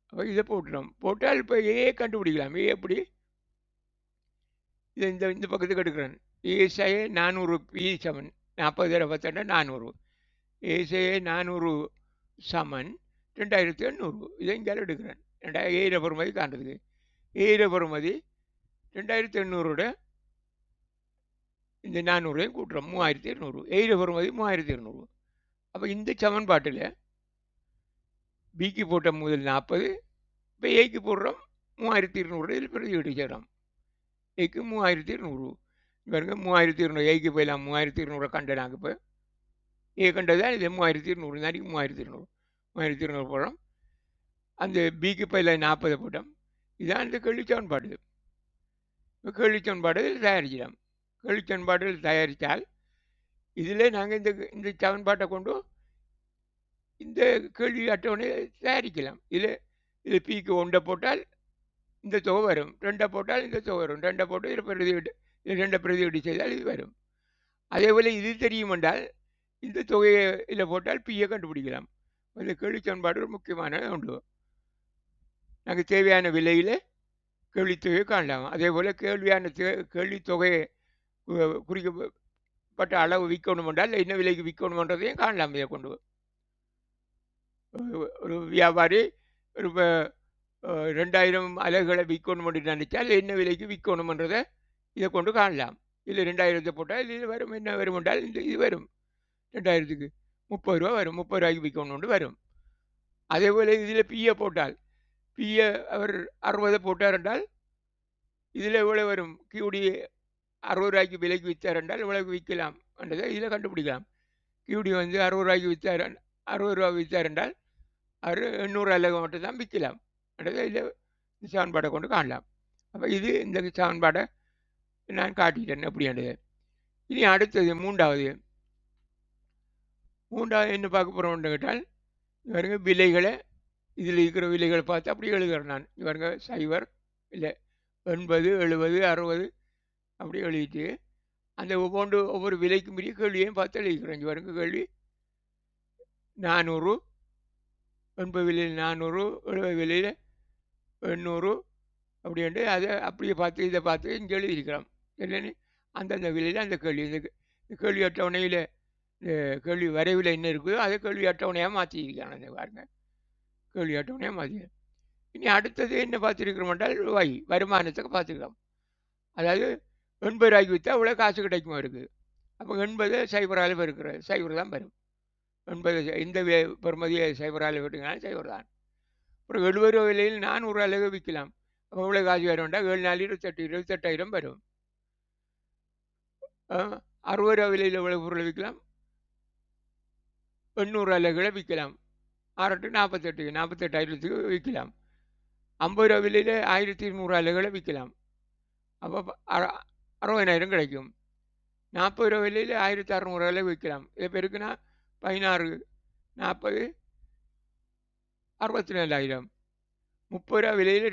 அப்போ இதை போட்டுட்டோம். போட்டால் இப்போ ஏ கண்டுபிடிக்கலாம். ஏ எப்படி? இதை இந்த பக்கத்துக்கு எடுக்கிறேன். ஏசாய 400 பி சமன் 40 10 400. ஏசாய 400 சமன் 2800. இதை இங்கே எடுக்கிறேன். ஏயிர பெறுமதி காண்றதுக்கு ஏயிர பெறுமதி 2800 இந்த 400 கூட்டுறோம் 3200. ஏயிர பெறுமதி 3200. அப்போ இந்த சமன்பாட்டில் பிக்கு போட்ட முதல் 40, இப்போ ஏக்கு போடுறோம் 3200. இதில் பிரதியீடு செய்கிறோம். ஏக்கு 3200 பாருங்க. 3200 ஏக்கு போயிடலாம். 3200 கண்டு நாங்கள் இப்போ ஏ கண்டதான் இது 3200. நாளைக்கு 3200 போடுறோம். அந்த பிக்கு பயில 40 போட்டோம். இதுதான் இந்த கேள்விச்சமன்பாடு. இப்போ கேள்விச்சமன்பாடு தயாரிச்சிடலாம். கேள்விச்சமன்பாடுகள் தயாரித்தால் இதில் நாங்கள் இந்த சமன்பாட்டை கொண்டு இந்த கேள்வி அட்டவணை தயாரிக்கலாம். இதில் பிக்கு 1 போட்டால் இந்த தொகை வரும், 2 போட்டால் இந்த தொகை வரும், 2 போட்டு இதில் பிரதியீடு, இதில் 2 பிரதியீடு செய்தால் இது வரும். அதே போல் இது தெரியும் என்றால் இந்த தொகையை இதில் போட்டால் பியை கண்டுபிடிக்கலாம். இந்த கேள்வி சமன்பாடு ஒரு முக்கியமான ஒன்று. நாங்கள் தேவையான விலையில் கேள்வித்தொகையை காணலாம். அதே போல் கேள்வித்தொகையை குறிக்கப்பட்ட அளவு விற்கணும் என்றால் என்ன விலைக்கு விற்கணுன்றதையும் காணலாம். இதை கொண்டு ஒரு வியாபாரி ஒரு 2000 அலகுகளை விற்கணும் என்று நினைச்சால் என்ன விலைக்கு விற்கணுன்றதை இதை கொண்டு காணலாம். இதில் 2000 போட்டால் இது வரும். என்ன வரும் என்றால் இது வரும் 2000க்கு 30 ரூபா வரும். 30 ரூபாய்க்கு விற்கணும்னு வரும். அதே போல் இதில் பிஏ போட்டால் பிஏ அவர் 60 போட்டார் என்றால் இதில் எவ்வளோ வரும்? கியூடி 60 ரூபாய்க்கு விலைக்கு விற்றார் என்றால் இவ்வளவுக்கு விற்கலாம் என்றதை இதில் கண்டுபிடிக்கலாம். கியூடி 60 ரூபாய்க்கு விற்றார், 60 ரூபா விற்றார் என்றால் அவர் 800 அலகு மட்டும்தான் விற்கலாம் என்றதை இதில் இந்த சமன்பாடை கொண்டு காணலாம். அப்போ இது இந்த சமன்பாடை நான் காட்டிட்டேன் எப்படின்றது. இனி அடுத்தது மூன்றாவது என்ன பார்க்க போகிறோம்னு கேட்டால் இவருங்க விலைகளை இதில் இருக்கிற விலைகளை பார்த்து அப்படி எழுதுகிறேன் நான். இவருங்க 0 இல்லை 80 70 60 அப்படி எழுதிட்டு அந்த ஒவ்வொரு விலைக்கு மீறிய கேள்வியையும் பார்த்து எழுதிக்கிறேன். இவருங்க கேள்வி 400, 80 விலையில் 400, 70 விலையில் 800 அப்படின்ட்டு அதை அப்படியே பார்த்து இதை பார்த்து இங்கே எழுதியிருக்கிறோம். இல்லைன்னு அந்தந்த விலையில் அந்த கேள்வி இந்த கேள்வி அட்டவணையில் இந்த கேள்வி வரைவில் என்ன இருக்குதோ அதை கேள்வி அட்டவணையாக மாற்றியிருக்காங்க. அந்த பாருங்க கேள்வி அட்டவணையாக மாற்றி. இனி அடுத்தது என்ன பார்த்துருக்கிறோம் என்றால் வருமானத்துக்கு பார்த்துருக்கோம். அதாவது 80 ரூபாய்க்கு விற்றா அவ்வளோ காசு கிடைக்குமா இருக்குது. அப்போ 80 0 பெருக்கிறது 0 தான் வரும். 80 இந்த பெறுமதியை 0 பெருக்கினாலும் 0 தான். அப்புறம் 70 ரூபா விலையில் 400 அலகு விற்கலாம். அப்போ இவ்வளோ காசு வரும்டா 7 4 28,000 வரும். 60 ரூபா விலையில் எவ்வளோ பொருளை விற்கலாம்? 800 அலகுகளை விற்கலாம். 6 48,000க்கு விற்கலாம். 50 ரூபா விலையில் 1200 அலகுகளை விற்கலாம். அப்போ 60,000 கிடைக்கும். 40 ரூபா விலையில் 1600 அலகு விற்கலாம். இதை பெருக்குன்னா 16 40 64,000. 30 ரூபா விலையில்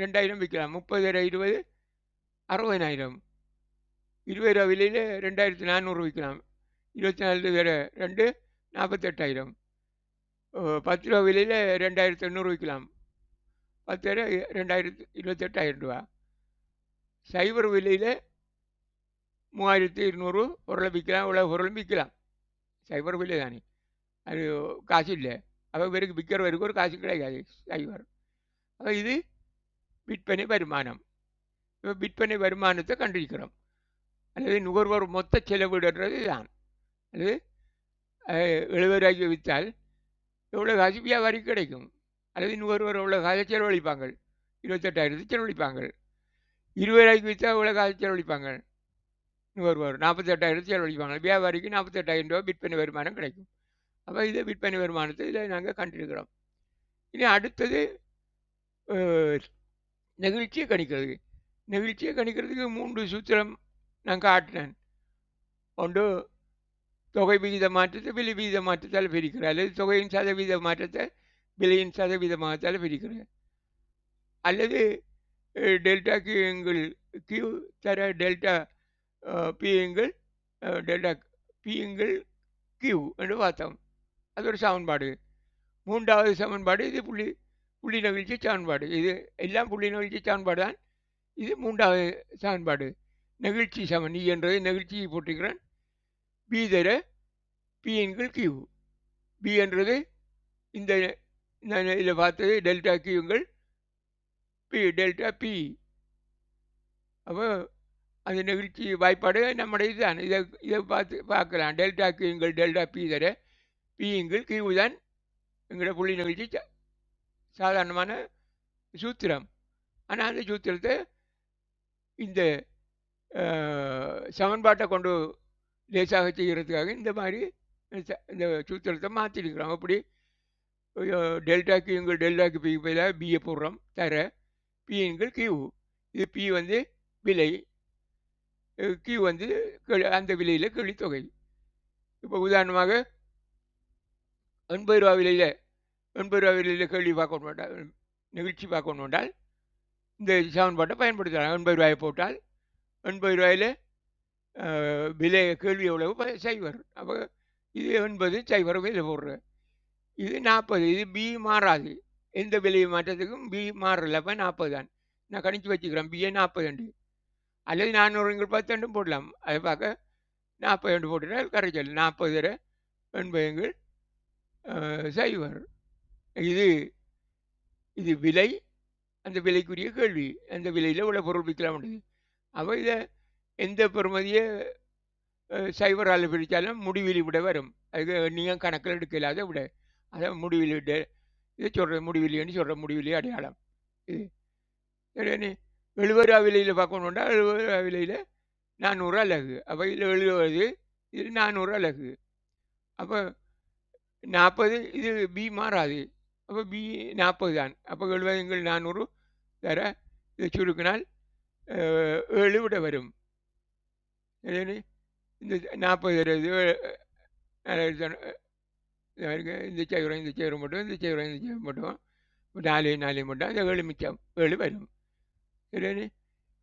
2000 விற்கலாம். 30 20 60,000. 20 ரூபா விலையில் 2400 விற்கலாம். 24 2 48,000. 10 ரூபா விலையில் 2800 விற்கலாம். 10 28,000 ரூபா. 0 விலையில் 3200 பொருளை விற்கலாம். இவ்வளோ பொருளும் விற்கலாம். 0 விலை தானே, அது காசு இல்லை. அப்போ வெறும் விற்கிற வரைக்கும் ஒரு காசு கிடைக்காது 0. அப்போ இது விற்பனை வருமானம். இப்போ விற்பனை வருமானத்தை கண்டிருக்கிறோம். அல்லது நுகர்வோர் மொத்த செலவிடுறது தான். அல்லது 70 ரூபாய்க்கு விற்றால் எவ்வளோ காசு வியாபாரிக்கு கிடைக்கும். அல்லது நுகர்வோர் எவ்வளோ காசை செலவழிப்பாங்க? 28,000 செலவழிப்பாங்க. 20 ரூபாய்க்கு விற்றா எவ்வளோ காசு செலவழிப்பாங்க? நுகர்வோர் 48,000 செலவழிப்பாங்க. வியாபாரிக்கு 48,000 ரூபா விற்பனை வருமானம் கிடைக்கும். அப்போ இதை விற்பனை வருமானத்தை இதில் நாங்கள் கண்டிருக்கிறோம். இனி அடுத்தது நெகிழ்ச்சியை கணிக்கிறது. நெகிழ்ச்சியை கணிக்கிறதுக்கு 3 சூத்திரம் நான் காட்டினேன். ஒன்று தொகை விகித மாற்றத்தை விலை விகித மாற்றத்தால் பிரிக்கிறேன், அல்லது தொகையின் சதவீத மாற்றத்தை விலையின் சதவீதமாகத்தால் பிரிக்கிறேன், அல்லது டெல்டா கியூங்கள் கியூ தர டெல்டா பிஎங்கள் டெல்டா பிஎங்கள் கியூ என்று பார்த்தோம். அது ஒரு சமன்பாடு. மூன்றாவது சமன்பாடு இது புள்ளி நெகிழ்ச்சி சமன்பாடு. இது எல்லாம் புள்ளி நெகிழ்ச்சி சமன்பாடு தான். இது மூன்றாவது சமன்பாடு. நெகிழ்ச்சி சமன் என்றது நெகிழ்ச்சியை போட்டுக்கிறேன். பி தர பி என்கள் கியூ. பி என்றது இந்த நான் இதில் பார்த்தது டெல்டா கியூங்கள் பி டெல்டா பி. அப்போ அந்த நிகழ்ச்சி வாய்ப்பாடு நம்முடைய இதுதான். இதை பார்க்கலாம். டெல்டா கியூங்கள் டெல்டா பி தர பியுங்கள் கியூ தான் எங்களோட புள்ளி நிகழ்ச்சி சாதாரணமான சூத்திரம். ஆனால் அந்த சூத்திரத்தை இந்த சமன்பாட்டை கொண்டு லேசாக செய்கிறதுக்காக இந்த மாதிரி இந்த சூத்திரத்தை மாற்றிருக்கிறோம். அப்படி டெல்டா கியூங்கள் டெல்டாக்கு பி பதிலாக பியை போடுறோம் தர பியுங்கள் கியூ. இது பி வந்து விலை, கியூ வந்து அந்த விலையில் கேள்வித்தொகை. இப்போ உதாரணமாக 80 ரூபா விலையில் 80 ரூபா விலையில் கேள்வி பார்க்கணும் வேண்டால், நிகழ்ச்சி பார்க்கணும் வேண்டால் இந்த சமன்பாட்டை பயன்படுத்தலாம். 80 ரூபாயை போட்டால் 80 ரூபாயில் விலை கேள்வி எவ்வளவு சைவர். அப்போ இது 80 சைவர் விலை போடுற. இது 40. இது பி மாறாது. எந்த விலையை மாற்றத்துக்கும் பி மாறல. அப்போ 40 தான். நான் கணிச்சு வச்சுக்கிறேன் பிஏ 40 அல்லது 400 10 போடலாம். அதை பார்க்க 40 போட்டுட்டால் கரைச்சல் 40 80 சைவர். இது இது விலை, அந்த விலைக்குரிய கேள்வி, அந்த விலையில் உள்ள பொருள் விற்கலாம் முடியுது. அப்போ இதை எந்த பெறுமதியை சைவரால் பிரித்தாலும் முடிவிலி விட வரும். அதுக்கு நீங்கள் கணக்கில் எடுக்கலாத விட அதை முடிவிலி விட இதை சொல்கிற முடிவிலின்னு சொல்கிற முடிவிலி அடையாளம். இது சரி. 70 ரூபா விலையில் பார்க்கணுன்னா 70 ரூபா விலையில் 400 அலகு. அப்போ இதில் 70, இது 400 அலகு. அப்போ 40 இது பி மாறாது. அப்போ பி 40 தான். அப்போ 70 400 தர இதை சுருக்கினால் 7 விட வரும். சரி. இந்த 40 இந்த சைவரம் மட்டும் இந்த சைவரம் மட்டும் 4 மட்டும் அந்த 7 மிச்சம் 7 வரும். சரி.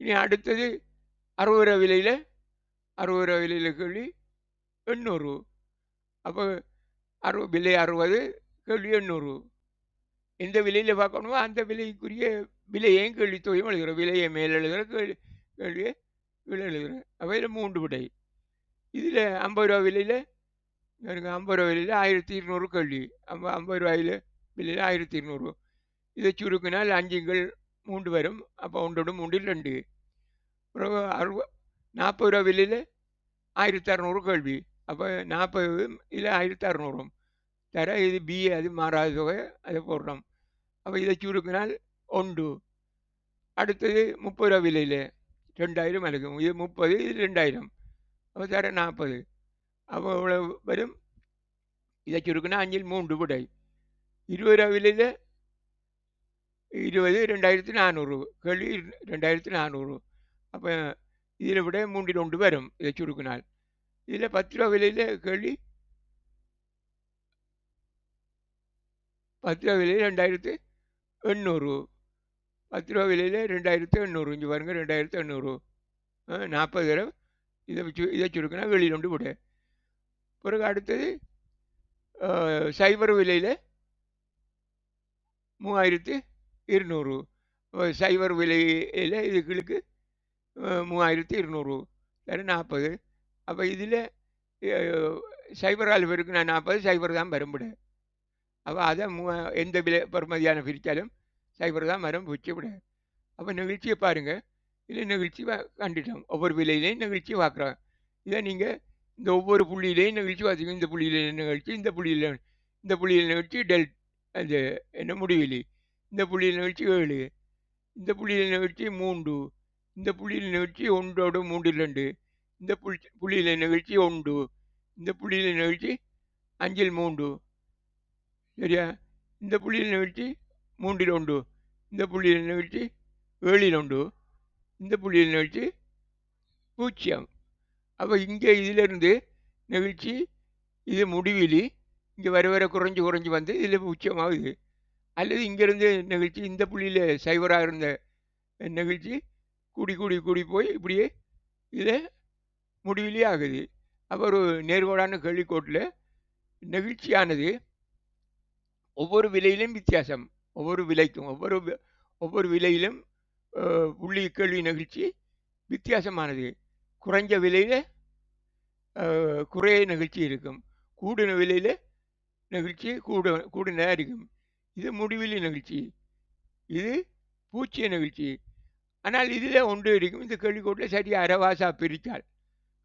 இனி அடுத்தது 60 ரூபா விலையில் 60 ரூபா விலையில் கேள்வி 800. அப்போ விலை 60 கேள்வி 800. எந்த விலையில் பார்க்கணுமோ அந்த விலைக்குரிய விலையையும் கேள்வி தொகையும் எழுதுகிறோம். விலையை மேல் எழுதுகிற கேள்வியை கீழே எழுதுகிறேன். அப்போ இதில் 3 விடை. இதில் 50 ரூபா விலையில் எனக்கு 50 ரூபா விலையில் 1200 கேள்வி. 50 ரூபாயில் விலையில் 1200. இதை சுருக்கினால் 5 3 வரும். அப்போ 1 3 2. அப்புறம் 40 ரூபா விலையில் 1600 கேள்வி. அப்போ 40 இதில் 1600 தர இது பி, அது மாறாத தொகை, அதை போடுறோம். அப்போ இதை சுருக்கினால் 1. அடுத்தது 30 ரூபா விலையில் 2000 அலகும். இது 30, இது 2000. அப்போ தர 40. அப்போ இவ்வளோ வரும். இதை சுருக்கினா 5 3 விடை. 20 ரூபா விலையில் 20 2400 கேள்வி 2400. அப்போ இதில் விட 3 1 வரும். இதை சுருக்கினால் இதில் 10 ரூபா விலையில் கேள்வி 10 ரூபா விலையில் 2800. 10 ரூபா விலையில் 2800. இங்கே பாருங்க 2800. 40 தடவை இதை சுருக்கினா வெளியில் 1 விட. பிறகு அடுத்தது சைபர் விலையில் 3200. சைபர் விலையில் இதுகளுக்கு 3200 வேறு 40. அப்போ இதில் சைபரால் பெருக்கு நான் 40 சைபர் தான் வரும்பிட. அப்போ அதை எந்த விலை பெறுமதியான பிரித்தாலும் சைபர் தான் வரும் வச்சு விட. அப்போ நிகழ்ச்சியை பாருங்கள். இதில் நிகழ்ச்சி கண்டுட்டோம். ஒவ்வொரு விலையிலையும் நிகழ்ச்சி பார்க்குறோம். இதை நீங்கள் இந்த ஒவ்வொரு புள்ளியிலையும் நிகழ்ச்சி பார்த்துக்கோங்க. இந்த புள்ளியில் நிகழ்ச்சி, இந்த புள்ளியில் நிகழ்ச்சி அது என்ன முடிவிலி, இந்த புள்ளியில் நிகழ்ச்சி 7, இந்த புள்ளியில் நிகழ்ச்சி 3, இந்த புள்ளியில் நிகழ்ச்சி 1 3 2, இந்த புள்ளியில் நிகழ்ச்சி 1, இந்த புள்ளியில் நிகழ்ச்சி 5 3. சரியா? இந்த புள்ளியில் நிகழ்ச்சி 3 1, இந்த புள்ளியில் நிகழ்ச்சி 7 1, இந்த புள்ளியில் நிகழ்ச்சி 0. அப்போ இங்கே இதிலிருந்து நிகழ்ச்சி இது முடிவிலி இங்கே வர குறைஞ்சு வந்து இதில் உச்சமாகுது. அல்லது இங்கேருந்து நிகழ்ச்சி இந்த புள்ளியில் சைவராக இருந்த நிகழ்ச்சி கூடி போய் இப்படியே இதில் முடிவிலே ஆகுது. அப்போ ஒரு நேர்கோடான கேள்விக்கோட்டில் நிகழ்ச்சியானது ஒவ்வொரு விலையிலும் வித்தியாசம். ஒவ்வொரு விலைக்கும் ஒவ்வொரு விலையிலும் புள்ளி கேள்வி நிகழ்ச்சி வித்தியாசமானது. குறைஞ்ச விலையில் குறைய நிகழ்ச்சி இருக்கும், கூடின விலையில் நிகழ்ச்சி கூடினதாக இருக்கும். இது முடிவிலி நிகழ்ச்சி, இது பூச்சிய நிகழ்ச்சி. ஆனால் இதில் ஒன்று இருக்கும், இந்த கேள்விக்கோட்டில் சரியாக அரவாசா பிரித்தால்,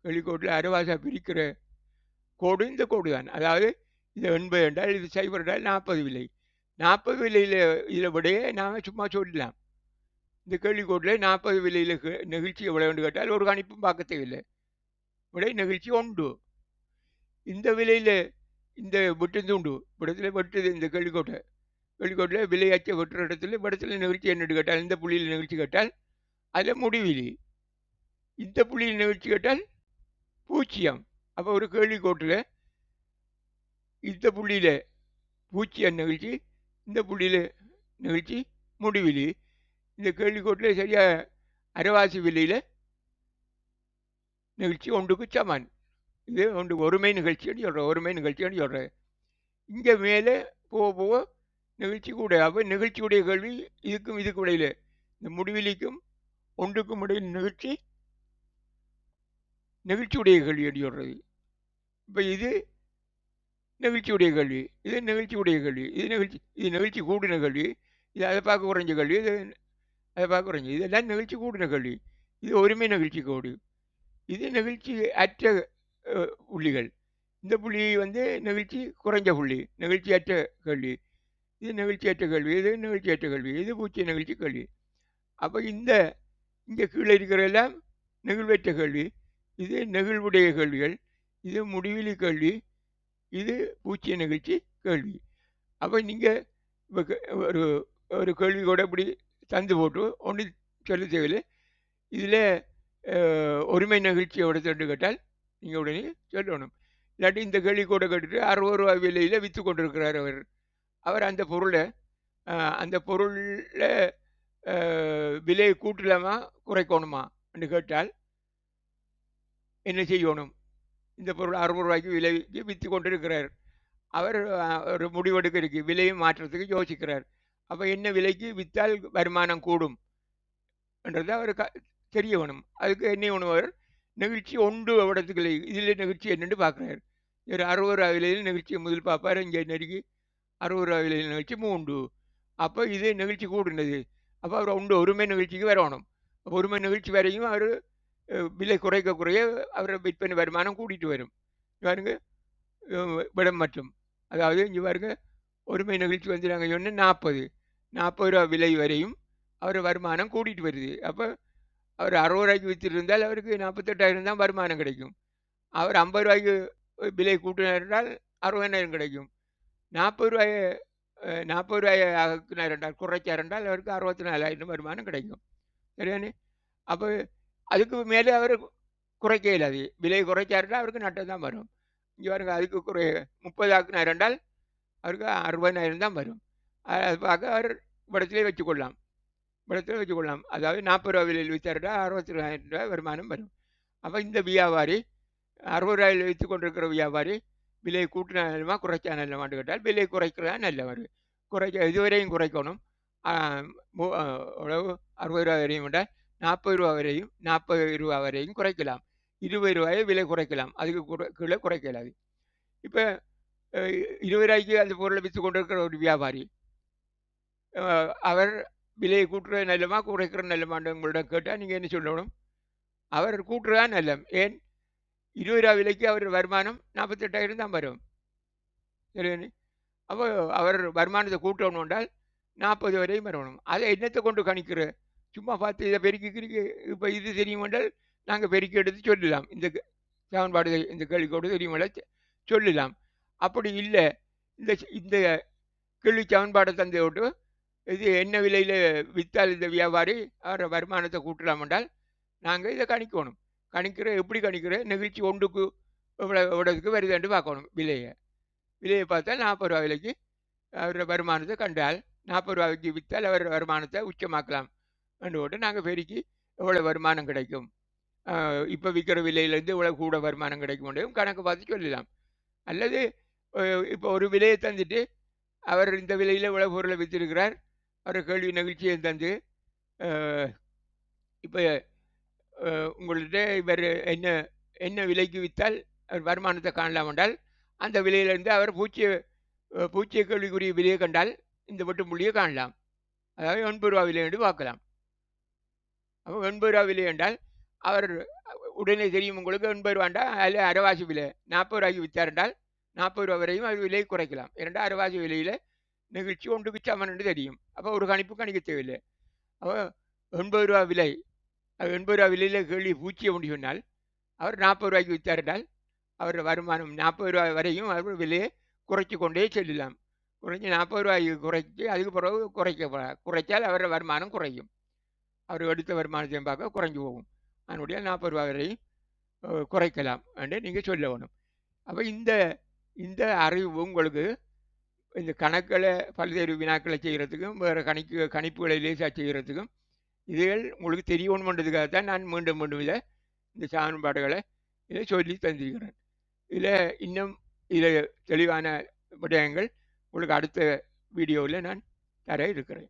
கேள்விக்கோட்டில் அரவாசா பிரிக்கிற கோடு இந்த கோடு தான். அதாவது இது 80 என்றால் இது 0 என்றால் 40 விலை. 40 விலையில் இதில் விடையே நாம் சும்மா சொல்லலாம். இந்த கேள்விக்கோட்டில் 40 விலையில் நிகழ்ச்சி எவ்வளவு கேட்டால் ஒரு கணிப்பும் பார்க்க தேவையில்லை. விடை நிகழ்ச்சி உண்டு. இந்த விலையில் இந்த வெட்டு உண்டு, இடத்துல வெட்டுது இந்த கேள்விக்கோட்டில் விலையாச்ச வெட்டுற இடத்துல நிகழ்ச்சி என்ன கேட்டால், இந்த புள்ளியில் நிகழ்ச்சி கேட்டால் அதில் முடிவிலி, இந்த புள்ளியில் நிகழ்ச்சி கேட்டால் பூச்சியம். அப்போ ஒரு கேள்விக்கோட்டில் இந்த புள்ளியில் பூச்சியம் நிகழ்ச்சி, இந்த புள்ளியில் நிகழ்ச்சி முடிவிலி. இந்த கேள்விக்கோட்டில் சரியாக அரைவாசி விலையில் நிகழ்ச்சி ஒன்றுக்கு சமான். இது ஒன்று ஒருமை நிகழ்ச்சின்னு சொல்கிறேன், ஒருமை நிகழ்ச்சின்னு சொல்கிறேன். இங்கே மேலே போக போக நிகழ்ச்சி கூட. அப்போ நிகழ்ச்சியுடைய கேள்வி இதுக்கும் இதுக்கு இடையில், இந்த முடிவிலிக்கும் ஒன்றுக்கும் இடையில் நிகழ்ச்சியுடைய கேள்வி என்று சொல்கிறது. இப்போ இது நிகழ்ச்சியுடைய கேள்வி, இது நிகழ்ச்சியுடைய கேள்வி, இது நிகழ்ச்சி கூடின கேள்வி, இது அதை பார்க்க குறைஞ்ச கேள்வி, இது அதை பார்க்க குறைஞ்ச, இதெல்லாம் நிகழ்ச்சி கூடின கேள்வி. இது ஒருமை நிகழ்ச்சி கோடு. இது நிகழ்ச்சி அற்ற புள்ளிகள். இந்த புள்ளி நிகழ்ச்சி குறைஞ்ச புள்ளி, நிகழ்ச்சி அற்ற கேள்வி. இது நிகழ்ச்சி அற்ற கேள்வி, இது நிகழ்ச்சி அற்ற கேள்வி, இது பூச்சிய நிகழ்ச்சி கேள்வி. அப்போ இங்கே கீழே இருக்கிற எல்லாம் நெகிழ்வற்ற கேள்வி, இது நெகிழ்வுடைய கேள்விகள், இது முடிவிலி கேள்வி, இது பூச்சிய நிகழ்ச்சி கேள்வி. அப்போ நீங்கள் ஒரு ஒரு கேள்வி கூட இப்படி தந்து போட்டு ஒன்று சொல்ல தேவையில்லை. இதில் ஒருமை நிகழ்ச்சியை எடுத்து கேட்டால் நீங்கள் உடனே சொல்லணும். இல்லாட்டி இந்த கேள்வி கூட கேட்டுட்டு 60 ரூபா விலையில் விற்று கொண்டிருக்கிறார் அவர் அந்த பொருளில் விலையை கூட்டலாமா குறைக்கணுமா என்று கேட்டால் என்ன செய்யணும்? இந்த பொருள் 60 ரூபாய்க்கு விலைக்கு விற்று கொண்டிருக்கிறார். அவர் ஒரு முடிவெடுக்க இருக்கு, விலையை மாற்றத்துக்கு யோசிக்கிறார். அப்போ என்ன விலைக்கு விற்றால் வருமானம் கூடும் என்றது அவர் தெரிய வேணும். அதுக்கு என்ன வேணும்? அவர் நிகழ்ச்சி ஒன்று இடத்துக்கு இதில் நிகழ்ச்சி என்னென்னு பார்க்குறாரு. ஒரு 60 ரூபா விலையில் நிகழ்ச்சியை முதல் பார்ப்பார். இங்கே நெருங்கி 60 ரூபா விலையில் நிகழ்ச்சி 3. அப்போ இது நிகழ்ச்சி கூடுனது. அப்போ அவர் ஒருமை நிகழ்ச்சிக்கு வரணும். ஒருமை நிகழ்ச்சி வரையும் அவர் விலை குறைக்க குறைய அவரை விற்பனை வருமானம் கூட்டிகிட்டு வரும். பாருங்க விடம் மற்றும், அதாவது இங்கே பாருங்க ஒருமை நிகழ்ச்சி நாங்கள் சொன்னால் 40 ரூபா விலை வரையும் அவர் வருமானம் கூட்டிகிட்டு வருது. அப்போ அவர் 60 ரூபாய்க்கு விற்றுருந்தால் அவருக்கு 48,000 தான் வருமானம் கிடைக்கும். அவர் 50 ரூபாய்க்கு விலை கூட்டினார் என்றால் 60,000 கிடைக்கும். 40 ரூபாயை ஆக்கினார் என்றால் குறைச்சார் என்றால் அவருக்கு 64,000 வருமானம் கிடைக்கும். சரியானே? அப்போ அதுக்கு மேலே அவர் குறைக்க இயலாது. விலை குறைச்சாருன்னா அவருக்கு நட்டம் தான் வரும். இங்கே பாருங்க, அதுக்கு 30 ஆக்கினார் என்றால் அவருக்கு 60,000 தான் வரும். அது பார்க்க அவர் இடத்துல வச்சுக்கொள்ளலாம். அதாவது 40 ரூபா விலையில் விற்றாருன்னா 62,000 ரூபாய் வருமானம் வரும். அப்போ இந்த வியாபாரி 60 ரூபாயில் விற்று கொண்டிருக்கிற வியாபாரி விலையை கூட்டினா நல்லமா குறைச்சா நல்லமான்னு கேட்டால் விலை குறைக்கிறதா நல்லவர். இதுவரையும் குறைக்கணும். 60 ரூபா வரையும் விட்டால் 40 ரூபா வரையும் 40 ரூபா வரையும் குறைக்கலாம். 20 ரூபாயை விலை குறைக்கலாம். அதுக்கு கீழே குறைக்கலாது. இப்போ 20 ரூபாய்க்கு அந்த பொருளை விற்று கொண்டிருக்கிற ஒரு வியாபாரி அவர் விலையை கூட்டுறது நல்லமா குறைக்கிறது நல்லமான்னு உங்களிடம் கேட்டால் நீங்கள் என்ன சொல்லணும்? அவர் கூட்டுறதா நல்லம். ஏன்? 20 ரூபா விலைக்கு அவர் வருமானம் 48,000 தான் வரும். சரியானே? அப்போ அவர் வருமானத்தை கூட்டணும் என்றால் 40 வரையும் வரணும். அதை என்னத்தை கொண்டு கணிக்கிற? சும்மா பார்த்து இதை பெருக்கிக்கிறீங்க. இப்போ இது தெரியும் என்றால் நாங்கள் பெருக்கி எடுத்து சொல்லலாம். இந்த சமன்பாடு இந்த கேள்விக்கோடு தெரியுமெல்லாம் சொல்லலாம். அப்படி இல்லை, இந்த கேள்வி சமன்பாடை தந்தை விட்டு இது என்ன விலையில் விற்றால் இந்த வியாபாரி அவரை வருமானத்தை கூட்டலாம் என்றால் நாங்கள் இதை கணிக்கணும். எப்படி கணிக்கிற? நிகழ்ச்சி ஒன்றுக்கு எவ்வளவுக்கு வருதுன்னு பார்க்கணும். விலையை பார்த்தா 40 ரூபா விலைக்கு அவரோட வருமானத்தை கண்டால் 40 ரூபாய்க்கு விற்றால் அவர் வருமானத்தை உச்சமாக்கலாம் என்று போட்டு நாங்கள் பெருக்கி எவ்வளோ வருமானம் கிடைக்கும், இப்போ விற்கிற விலையிலேருந்து இவ்வளோ கூட வருமானம் கிடைக்கும் கணக்கு பார்த்து சொல்லலாம். அல்லது இப்போ ஒரு விலையை தந்துட்டு அவர் இந்த விலையில் இவ்வளோ பொருளை விற்றிருக்கிறார், அவர் கேள்வி நிகழ்ச்சியை தந்து இப்போ உங்கள்கிட்ட இவர் என்ன விலைக்கு விற்றால் அவர் வருமானத்தை காணலாம் என்றால் அந்த விலையிலேருந்து அவர் பூச்சிய கேள்விக்குரிய விலையை கண்டால் இந்த வெட்டுப்புள்ளியை காணலாம். அதாவது 80 ரூபா விலை என்று பார்க்கலாம். அப்போ 80 ரூபா விலை என்றால் அவர் உடனே தெரியும் உங்களுக்கு 80 ரூபாண்டா அதில் அரைவாசி விலை 40 ரூபாய்க்கு விற்றார் என்றால் 40 ரூபா வரையும் அது விலையை குறைக்கலாம். இரண்டா அரைவாசி விலையில் நிகழ்ச்சி ஒன்றுக்கு சமன் என்று தெரியும். அப்போ ஒரு கணிப்பு கணிக்க தேவையில்லை. அப்போ 80 ரூபா விலை, அது 80 ரூபா விலையில் கேள்வி பூச்சிய முடியும் சொன்னால் அவர் 40 ரூபாய்க்கு விற்றார் என்றால் அவர் வருமானம் 40 ரூபாய் வரையும் அவர் விலையை குறைச்சி கொண்டே செல்லலாம். குறைஞ்சி 40 ரூபாய்க்கு குறைச்சி அதுக்கு பிறகு குறைச்சால் அவரோட வருமானம் குறையும். அவர் எடுத்த வருமானத்தையும் பார்க்க குறைஞ்சி போகும். அதனுடைய 40 ரூபா வரையும் குறைக்கலாம் என்று நீங்கள் சொல்ல வேணும். அப்போ இந்த அறிவு உங்களுக்கு இந்த கணக்களை பல்வேறு வினாக்களை செய்கிறதுக்கும் வேறு கணிப்புகளை லேசாக செய்கிறதுக்கும் இதுகள் உங்களுக்கு தெரியணுன்றதுக்காக தான் நான் மீண்டும் மீண்டும் இந்த சமன்பாடுகளை இதை சொல்லி தந்திருக்கிறேன். இதில் இன்னும் இதில் தெளிவான விடயங்கள் உங்களுக்கு அடுத்த வீடியோவில் நான் தர இருக்கிறேன்.